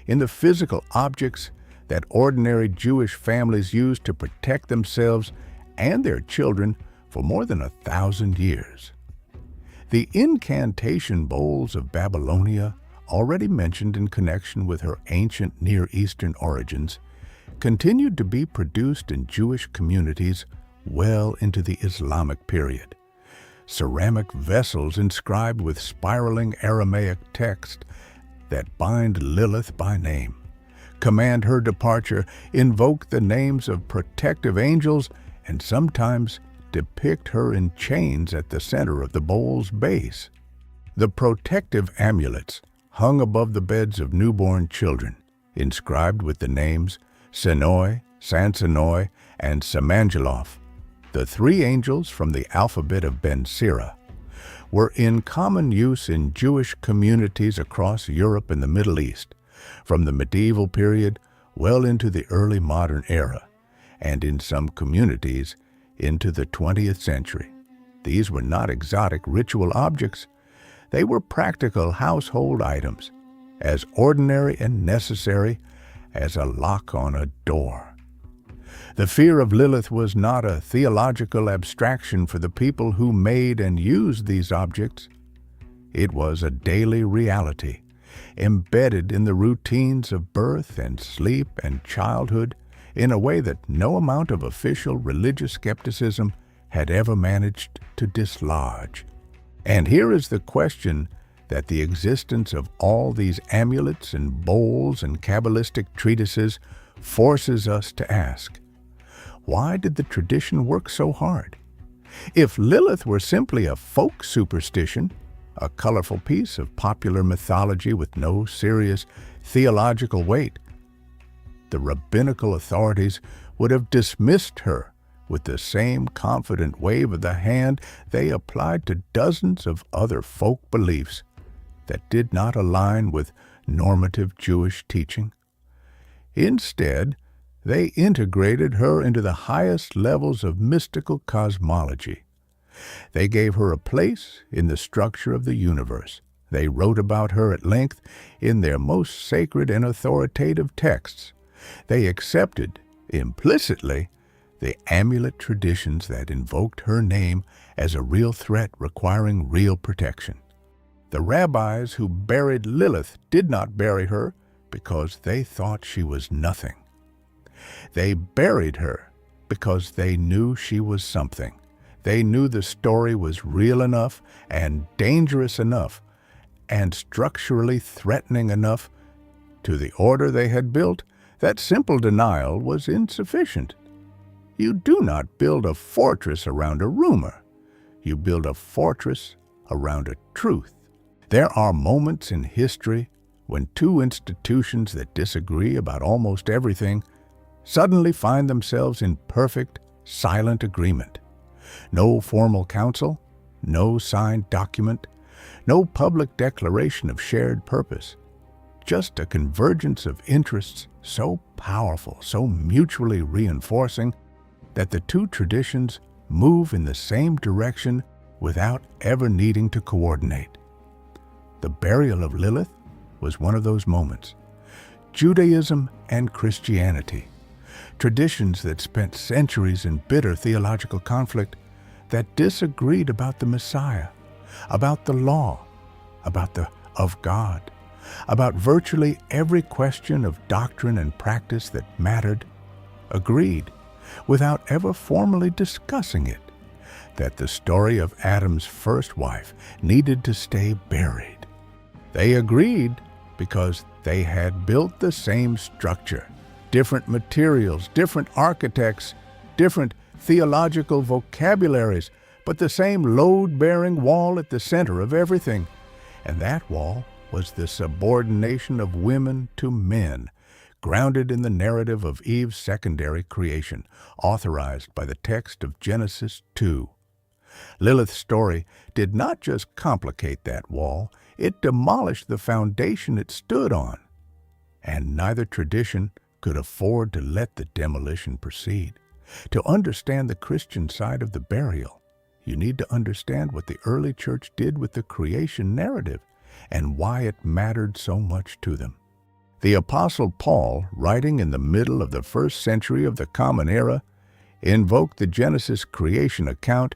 in the physical objects that ordinary Jewish families used to protect themselves and their children for more than 1,000 years. The incantation bowls of Babylonia, already mentioned in connection with her ancient Near Eastern origins, continued to be produced in Jewish communities well into the Islamic period. Ceramic vessels inscribed with spiraling Aramaic text that bind Lilith by name, command her departure, invoke the names of protective angels, and sometimes depict her in chains at the center of the bowl's base. The protective amulets hung above the beds of newborn children, inscribed with the names Senoi, Sansanoi, and Samangelof, the three angels from the Alphabet of Ben Sira, were in common use in Jewish communities across Europe and the Middle East, from the medieval period well into the early modern era, and in some communities into the 20th century. These were not exotic ritual objects. They were practical household items, as ordinary and necessary as a lock on a door. The fear of Lilith was not a theological abstraction for the people who made and used these objects. It was a daily reality, embedded in the routines of birth and sleep and childhood in a way that no amount of official religious skepticism had ever managed to dislodge. And here is the question that the existence of all these amulets and bowls and Kabbalistic treatises forces us to ask. Why did the tradition work so hard? If Lilith were simply a folk superstition, a colorful piece of popular mythology with no serious theological weight, the rabbinical authorities would have dismissed her with the same confident wave of the hand they applied to dozens of other folk beliefs that did not align with normative Jewish teaching. Instead, they integrated her into the highest levels of mystical cosmology. They gave her a place in the structure of the universe. They wrote about her at length in their most sacred and authoritative texts. They accepted, implicitly, the amulet traditions that invoked her name as a real threat requiring real protection. The rabbis who buried Lilith did not bury her because they thought she was nothing. They buried her because they knew she was something. They knew the story was real enough and dangerous enough and structurally threatening enough to the order they had built that simple denial was insufficient. You do not build a fortress around a rumor. You build a fortress around a truth. There are moments in history when two institutions that disagree about almost everything suddenly find themselves in perfect, silent agreement. No formal council, no signed document, no public declaration of shared purpose. Just a convergence of interests so powerful, so mutually reinforcing, that the two traditions move in the same direction without ever needing to coordinate. The burial of Lilith was one of those moments. Judaism and Christianity, traditions that spent centuries in bitter theological conflict, that disagreed about the Messiah, about the law, about the of God, about virtually every question of doctrine and practice that mattered, agreed, without ever formally discussing it, that the story of Adam's first wife needed to stay buried. They agreed because they had built the same structure, different materials, different architects, different theological vocabularies, but the same load-bearing wall at the center of everything. And that wall was the subordination of women to men, grounded in the narrative of Eve's secondary creation, authorized by the text of Genesis 2. Lilith's story did not just complicate that wall, it demolished the foundation it stood on. And neither tradition could afford to let the demolition proceed. To understand the Christian side of the burial, you need to understand what the early church did with the creation narrative and why it mattered so much to them. The Apostle Paul, writing in the middle of the 1st century of the Common Era, invoked the Genesis creation account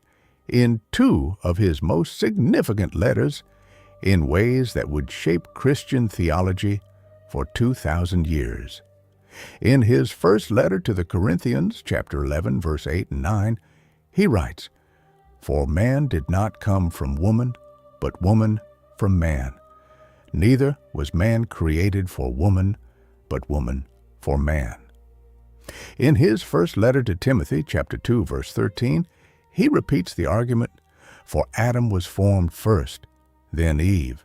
in 2 of his most significant letters in ways that would shape Christian theology for 2,000 years. In his first letter to the Corinthians, chapter 11, verse 8 and 9, he writes, "For man did not come from woman, but woman from man. Neither was man created for woman, but woman for man." In his first letter to Timothy, chapter 2, verse 13, he repeats the argument, "For Adam was formed first, then Eve."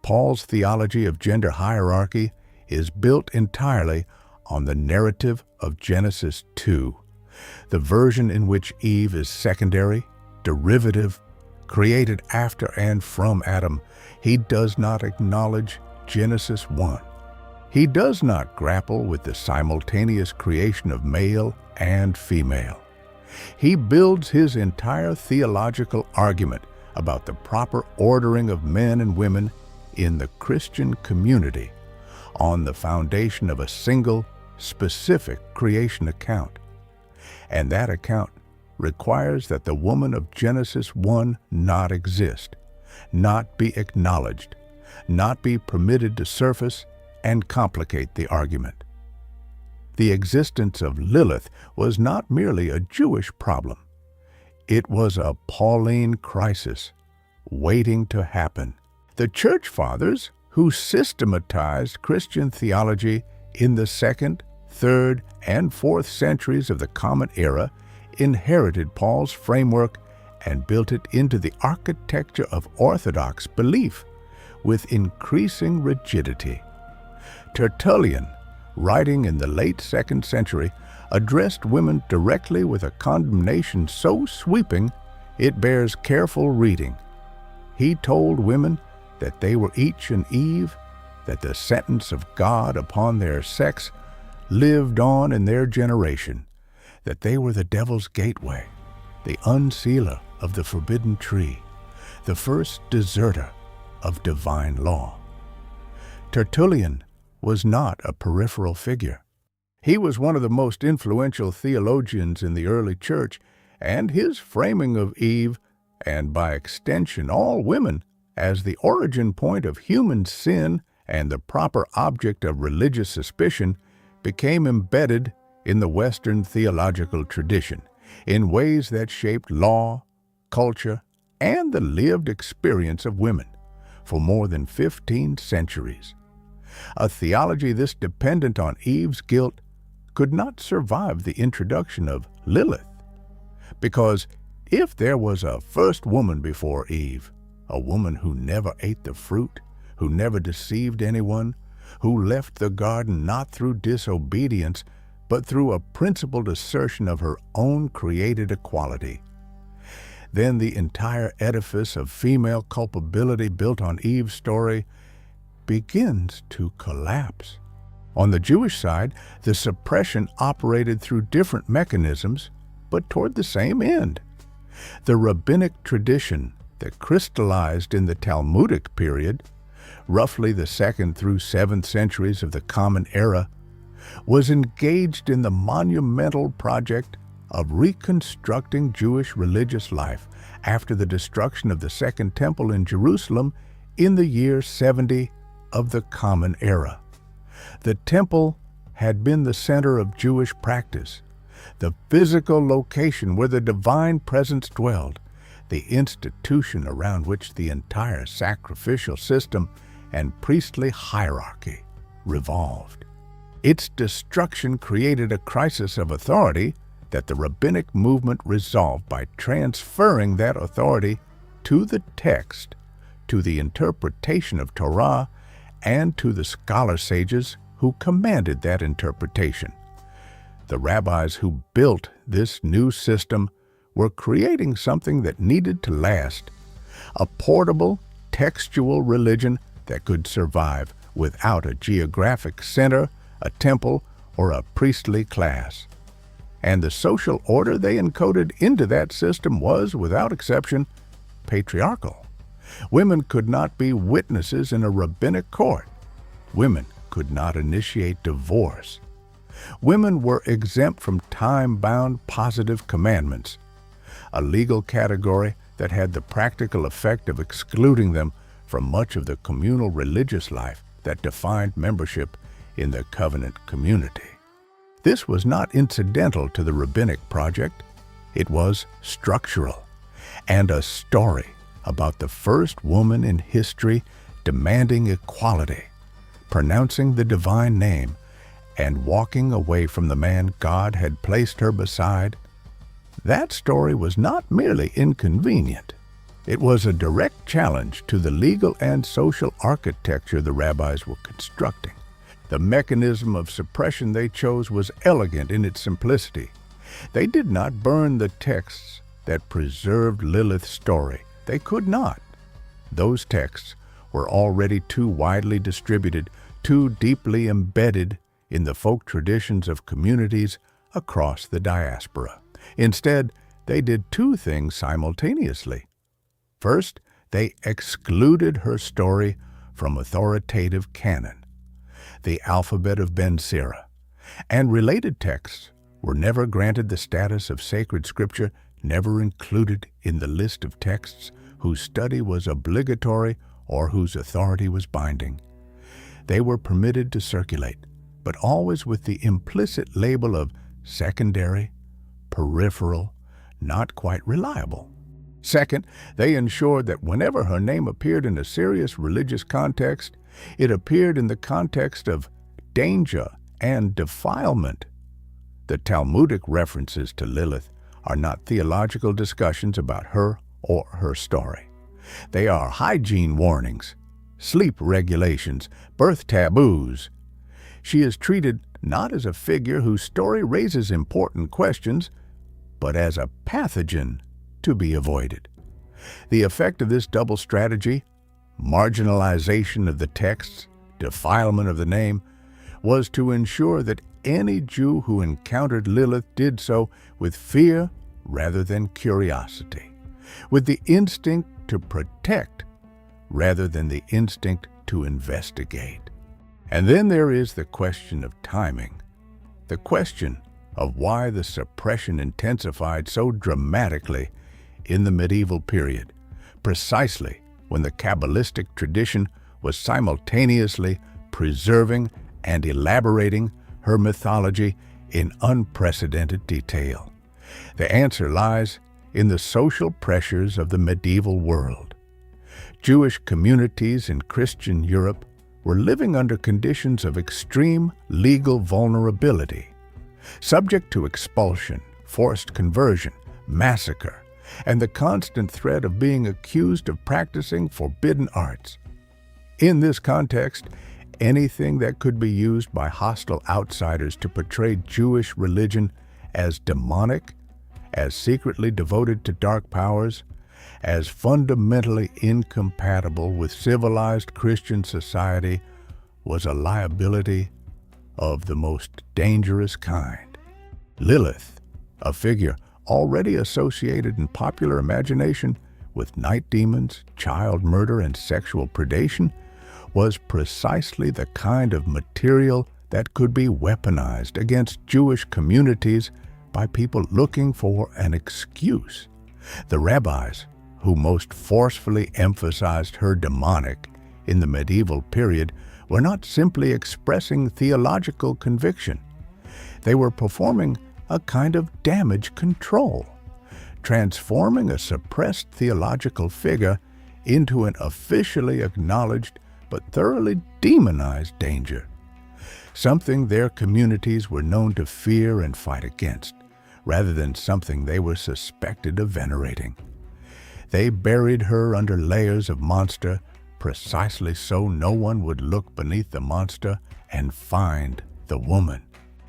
Paul's theology of gender hierarchy is built entirely on the narrative of Genesis 2, the version in which Eve is secondary, derivative, created after and from Adam. He does not acknowledge Genesis 1. He does not grapple with the simultaneous creation of male and female. He builds his entire theological argument about the proper ordering of men and women in the Christian community on the foundation of a single, specific creation account. And that account requires that the woman of Genesis 1 not exist, not be acknowledged, not be permitted to surface and complicate the argument. The existence of Lilith was not merely a Jewish problem. It was a Pauline crisis waiting to happen. The Church Fathers, who systematized Christian theology in the 2nd, 3rd, and 4th centuries of the Common Era, inherited Paul's framework and built it into the architecture of Orthodox belief with increasing rigidity. Tertullian, writing in the late 2nd century, addressed women directly with a condemnation so sweeping it bears careful reading. He told women that they were each an Eve, that the sentence of God upon their sex lived on in their generation, that they were the devil's gateway, the unsealer of the forbidden tree, the first deserter of divine law. Tertullian was not a peripheral figure. He was one of the most influential theologians in the early church, and his framing of Eve, and by extension all women, as the origin point of human sin and the proper object of religious suspicion, became embedded in the Western theological tradition in ways that shaped law, culture, and the lived experience of women for more than 15 centuries. A theology this dependent on Eve's guilt could not survive the introduction of Lilith, because if there was a first woman before Eve, a woman who never ate the fruit, who never deceived anyone, who left the garden not through disobedience, but through a principled assertion of her own created equality, then the entire edifice of female culpability built on Eve's story begins to collapse. On the Jewish side, the suppression operated through different mechanisms, but toward the same end. The rabbinic tradition that crystallized in the Talmudic period, roughly the 2nd through 7th centuries of the Common Era, was engaged in the monumental project of reconstructing Jewish religious life after the destruction of the Second Temple in Jerusalem in the year 70 of the Common Era. The temple had been the center of Jewish practice, the physical location where the divine presence dwelled, the institution around which the entire sacrificial system and priestly hierarchy revolved. Its destruction created a crisis of authority that the rabbinic movement resolved by transferring that authority to the text, to the interpretation of Torah, and to the scholar sages who commanded that interpretation. The rabbis who built this new system were creating something that needed to last, a portable, textual religion that could survive without a geographic center, a temple, or a priestly class. And the social order they encoded into that system was, without exception, patriarchal. Women could not be witnesses in a rabbinic court. Women could not initiate divorce. Women were exempt from time-bound positive commandments, a legal category that had the practical effect of excluding them from much of the communal religious life that defined membership in the covenant community. This was not incidental to the rabbinic project. It was structural, and a story about the first woman in history demanding equality, pronouncing the divine name, and walking away from the man God had placed her beside. That story was not merely inconvenient. It was a direct challenge to the legal and social architecture the rabbis were constructing. The mechanism of suppression they chose was elegant in its simplicity. They did not burn the texts that preserved Lilith's story. They could not. Those texts were already too widely distributed, too deeply embedded in the folk traditions of communities across the diaspora. Instead, they did two things simultaneously. First, they excluded her story from authoritative canon. The Alphabet of Ben Sira and related texts were never granted the status of sacred scripture, never included in the list of texts whose study was obligatory or whose authority was binding. They were permitted to circulate, but always with the implicit label of secondary, peripheral, not quite reliable. Second, they ensured that whenever her name appeared in a serious religious context, it appeared in the context of danger and defilement. The Talmudic references to Lilith are not theological discussions about her or her story. They are hygiene warnings, sleep regulations, birth taboos. She is treated not as a figure whose story raises important questions, but as a pathogen to be avoided. The effect of this double strategy, marginalization of the texts, defilement of the name, was to ensure that any Jew who encountered Lilith did so with fear rather than curiosity, with the instinct to protect rather than the instinct to investigate. And then there is the question of timing, the question of why the suppression intensified so dramatically in the medieval period, precisely when the Kabbalistic tradition was simultaneously preserving and elaborating her mythology in unprecedented detail. The answer lies in the social pressures of the medieval world. Jewish communities in Christian Europe were living under conditions of extreme legal vulnerability, subject to expulsion, forced conversion, massacre, and the constant threat of being accused of practicing forbidden arts. In this context, anything that could be used by hostile outsiders to portray Jewish religion as demonic, as secretly devoted to dark powers, as fundamentally incompatible with civilized Christian society, was a liability of the most dangerous kind. Lilith, a figure already associated in popular imagination with night demons, child murder, and sexual predation, was precisely the kind of material that could be weaponized against Jewish communities by people looking for an excuse. The rabbis, who most forcefully emphasized her demonic in the medieval period, were not simply expressing theological conviction. They were performing a kind of damage control, transforming a suppressed theological figure into an officially acknowledged but thoroughly demonized danger, something their communities were known to fear and fight against, rather than something they were suspected of venerating. They buried her under layers of monster, precisely so no one would look beneath the monster and find the woman.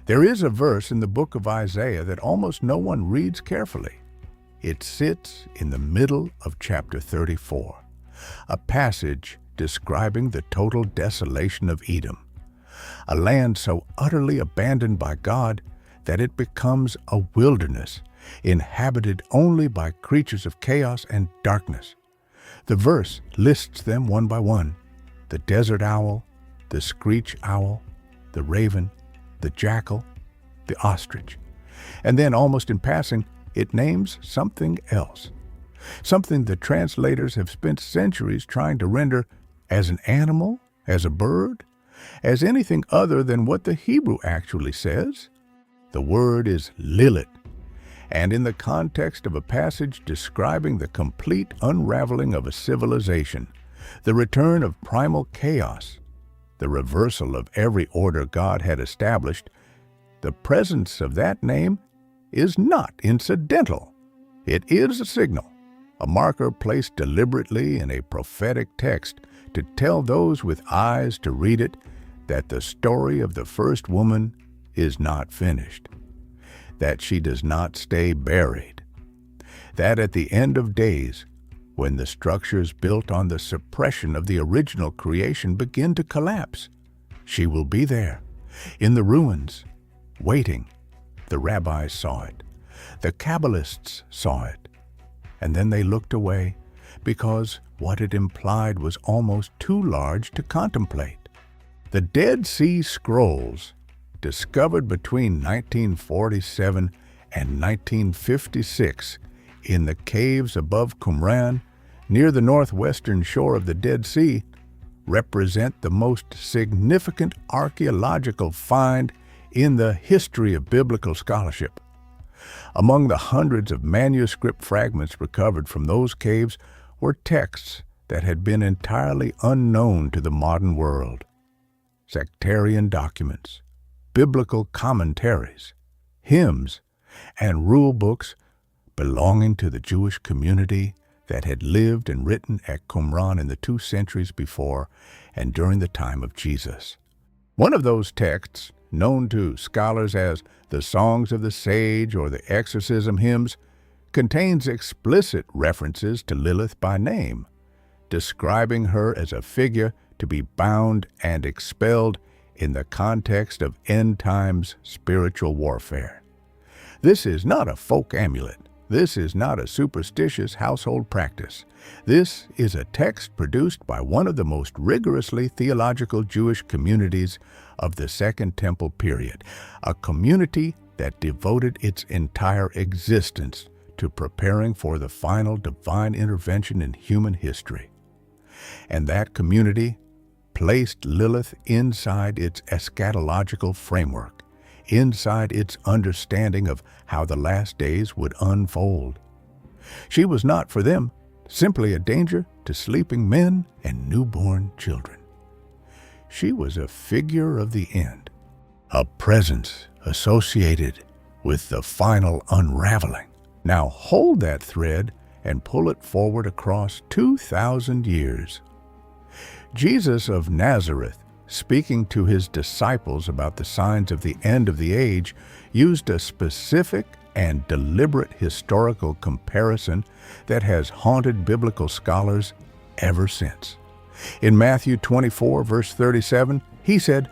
There is a verse in the book of Isaiah that almost no one reads carefully. It sits in the middle of chapter 34, a passage describing the total desolation of Edom, a land so utterly abandoned by God that it becomes a wilderness, inhabited only by creatures of chaos and darkness. The verse lists them one by one: the desert owl, the screech owl, the raven, the jackal, the ostrich. And then, almost in passing, it names something else, something the translators have spent centuries trying to render as an animal, as a bird, as anything other than what the Hebrew actually says. The word is Lilith, and in the context of a passage describing the complete unraveling of a civilization, the return of primal chaos, the reversal of every order God had established, the presence of that name is not incidental. It is a signal, a marker placed deliberately in a prophetic text to tell those with eyes to read it that the story of the first woman is not finished, that she does not stay buried, that at the end of days, when the structures built on the suppression of the original creation begin to collapse, she will be there, in the ruins, waiting. The rabbis saw it. The Kabbalists saw it. And then they looked away because what it implied was almost too large to contemplate. The Dead Sea Scrolls, discovered between 1947 and 1956 in the caves above Qumran, near the northwestern shore of the Dead Sea, represent the most significant archaeological find in the history of biblical scholarship. Among the hundreds of manuscript fragments recovered from those caves were texts that had been entirely unknown to the modern world: sectarian documents, biblical commentaries, hymns, and rule books belonging to the Jewish community that had lived and written at Qumran in the 2 centuries before and during the time of Jesus. One of those texts, known to scholars as the Songs of the Sage or the Exorcism Hymns, contains explicit references to Lilith by name, describing her as a figure to be bound and expelled in the context of end times spiritual warfare. This is not a folk amulet. This is not a superstitious household practice. This is a text produced by one of the most rigorously theological Jewish communities of the Second Temple period, a community that devoted its entire existence to preparing for the final divine intervention in human history. And that community placed Lilith inside its eschatological framework, inside its understanding of how the last days would unfold. She was not for them simply a danger to sleeping men and newborn children. She was a figure of the end, a presence associated with the final unraveling. Now hold that thread and pull it forward across 2,000 years. Jesus of Nazareth, speaking to his disciples about the signs of the end of the age, used a specific and deliberate historical comparison that has haunted biblical scholars ever since. In Matthew 24, verse 37, he said,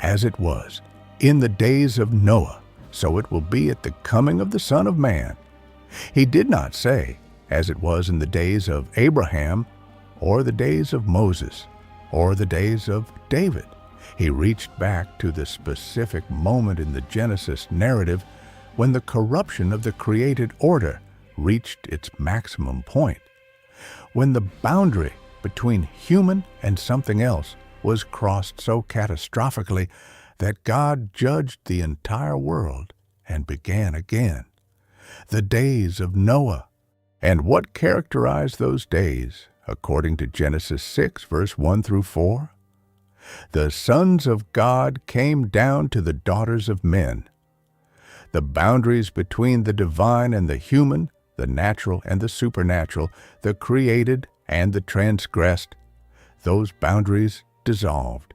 "As it was in the days of Noah, so it will be at the coming of the Son of Man." He did not say, "as it was in the days of Abraham, or the days of Moses, or the days of David." He reached back to the specific moment in the Genesis narrative when the corruption of the created order reached its maximum point, when the boundary between human and something else was crossed so catastrophically that God judged the entire world and began again. The days of Noah. And what characterized those days according to Genesis 6, verse 1 through 4. The sons of God came down to the daughters of men. The boundaries between the divine and the human, the natural and the supernatural, the created and the transgressed, those boundaries dissolved.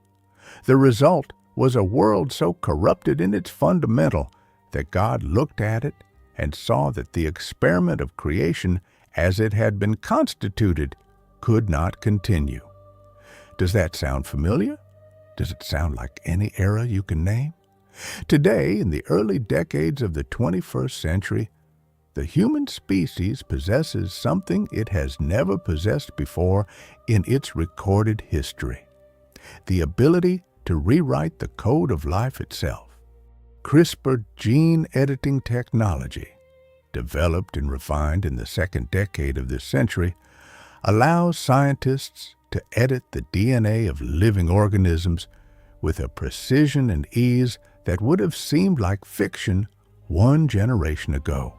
The result was a world so corrupted in its fundamental that God looked at it and saw that the experiment of creation as it had been constituted could not continue. Does that sound familiar? Does it sound like any era you can name? Today, in the early decades of the 21st century, the human species possesses something it has never possessed before in its recorded history: the ability to rewrite the code of life itself. CRISPR gene editing technology, developed and refined in the second decade of this century, allows scientists to edit the DNA of living organisms with a precision and ease that would have seemed like fiction one generation ago.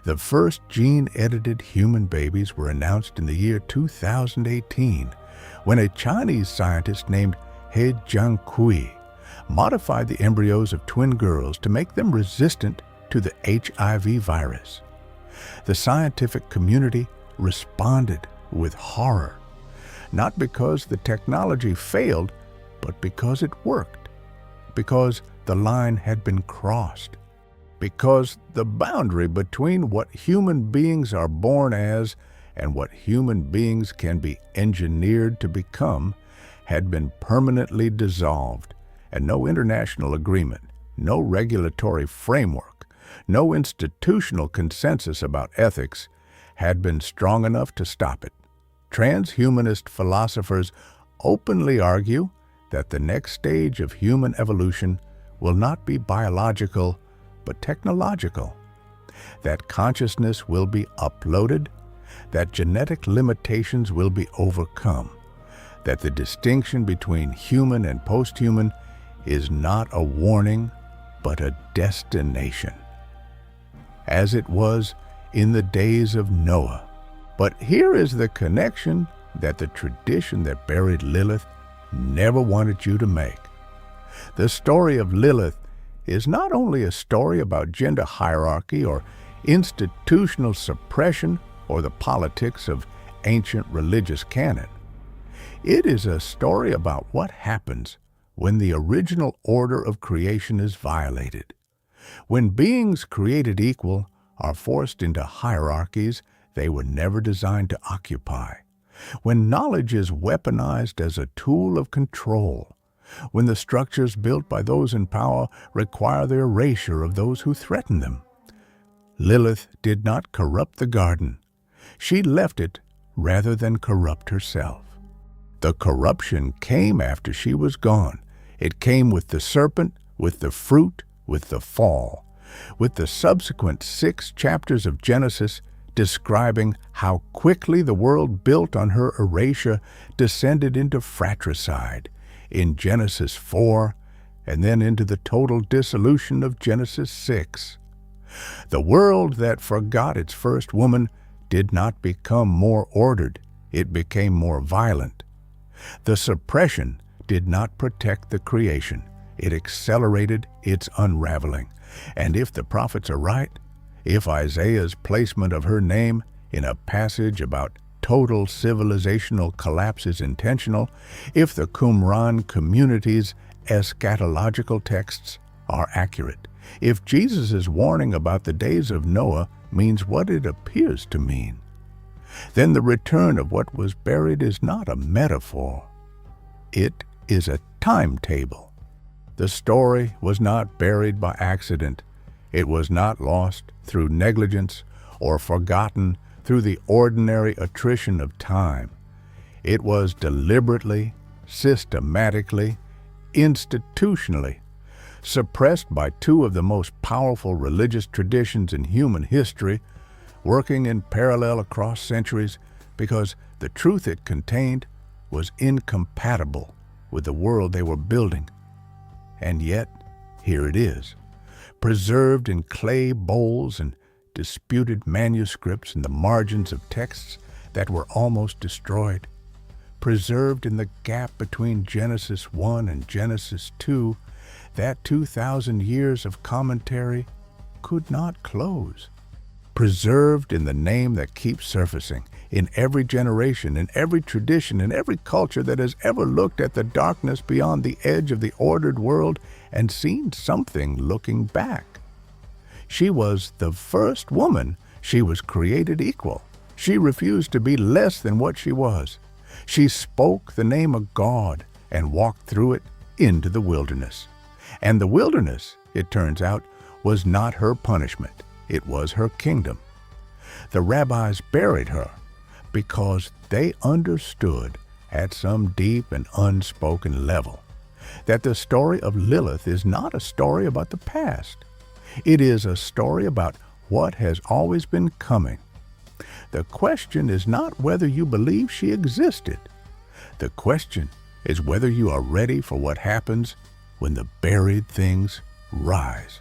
The first gene-edited human babies were announced in the year 2018 when a Chinese scientist named He Jiankui modified the embryos of twin girls to make them resistant to the HIV virus. The scientific community responded with horror, not because the technology failed, but because it worked, because the line had been crossed, because the boundary between what human beings are born as and what human beings can be engineered to become had been permanently dissolved, and no international agreement, no regulatory framework, no institutional consensus about ethics had been strong enough to stop it. Transhumanist philosophers openly argue that the next stage of human evolution will not be biological, but technological, that consciousness will be uploaded, that genetic limitations will be overcome, that the distinction between human and post-human is not a warning, but a destination, as it was in the days of Noah. But here is the connection that the tradition that buried Lilith never wanted you to make. The story of Lilith is not only a story about gender hierarchy or institutional suppression or the politics of ancient religious canon. It is a story about what happens when the original order of creation is violated, when beings created equal are forced into hierarchies they were never designed to occupy, when knowledge is weaponized as a tool of control, when the structures built by those in power require the erasure of those who threaten them. Lilith did not corrupt the garden. She left it rather than corrupt herself. The corruption came after she was gone. It came with the serpent, with the fruit, with the fall, with the subsequent 6 chapters of Genesis describing how quickly the world built on her erasure descended into fratricide in Genesis 4, and then into the total dissolution of Genesis 6. The world that forgot its first woman did not become more ordered, it became more violent. The suppression did not protect the creation, it accelerated its unraveling. And if the prophets are right, if Isaiah's placement of her name in a passage about total civilizational collapse is intentional, if the Qumran community's eschatological texts are accurate, if Jesus' warning about the days of Noah means what it appears to mean, then the return of what was buried is not a metaphor. It is a timetable. The story was not buried by accident. It was not lost through negligence or forgotten through the ordinary attrition of time. It was deliberately, systematically, institutionally suppressed by 2 of the most powerful religious traditions in human history, working in parallel across centuries because the truth it contained was incompatible with the world they were building. And yet, here it is, preserved in clay bowls and disputed manuscripts in the margins of texts that were almost destroyed. Preserved in the gap between Genesis 1 and Genesis 2, that 2,000 years of commentary could not close. Preserved in the name that keeps surfacing in every generation, in every tradition, in every culture that has ever looked at the darkness beyond the edge of the ordered world and seen something looking back. She was the first woman. She was created equal. She refused to be less than what she was. She spoke the name of God and walked through it into the wilderness. And the wilderness, it turns out, was not her punishment. It was her kingdom. The rabbis buried her because they understood at some deep and unspoken level that the story of Lilith is not a story about the past. It is a story about what has always been coming. The question is not whether you believe she existed. The question is whether you are ready for what happens when the buried things rise.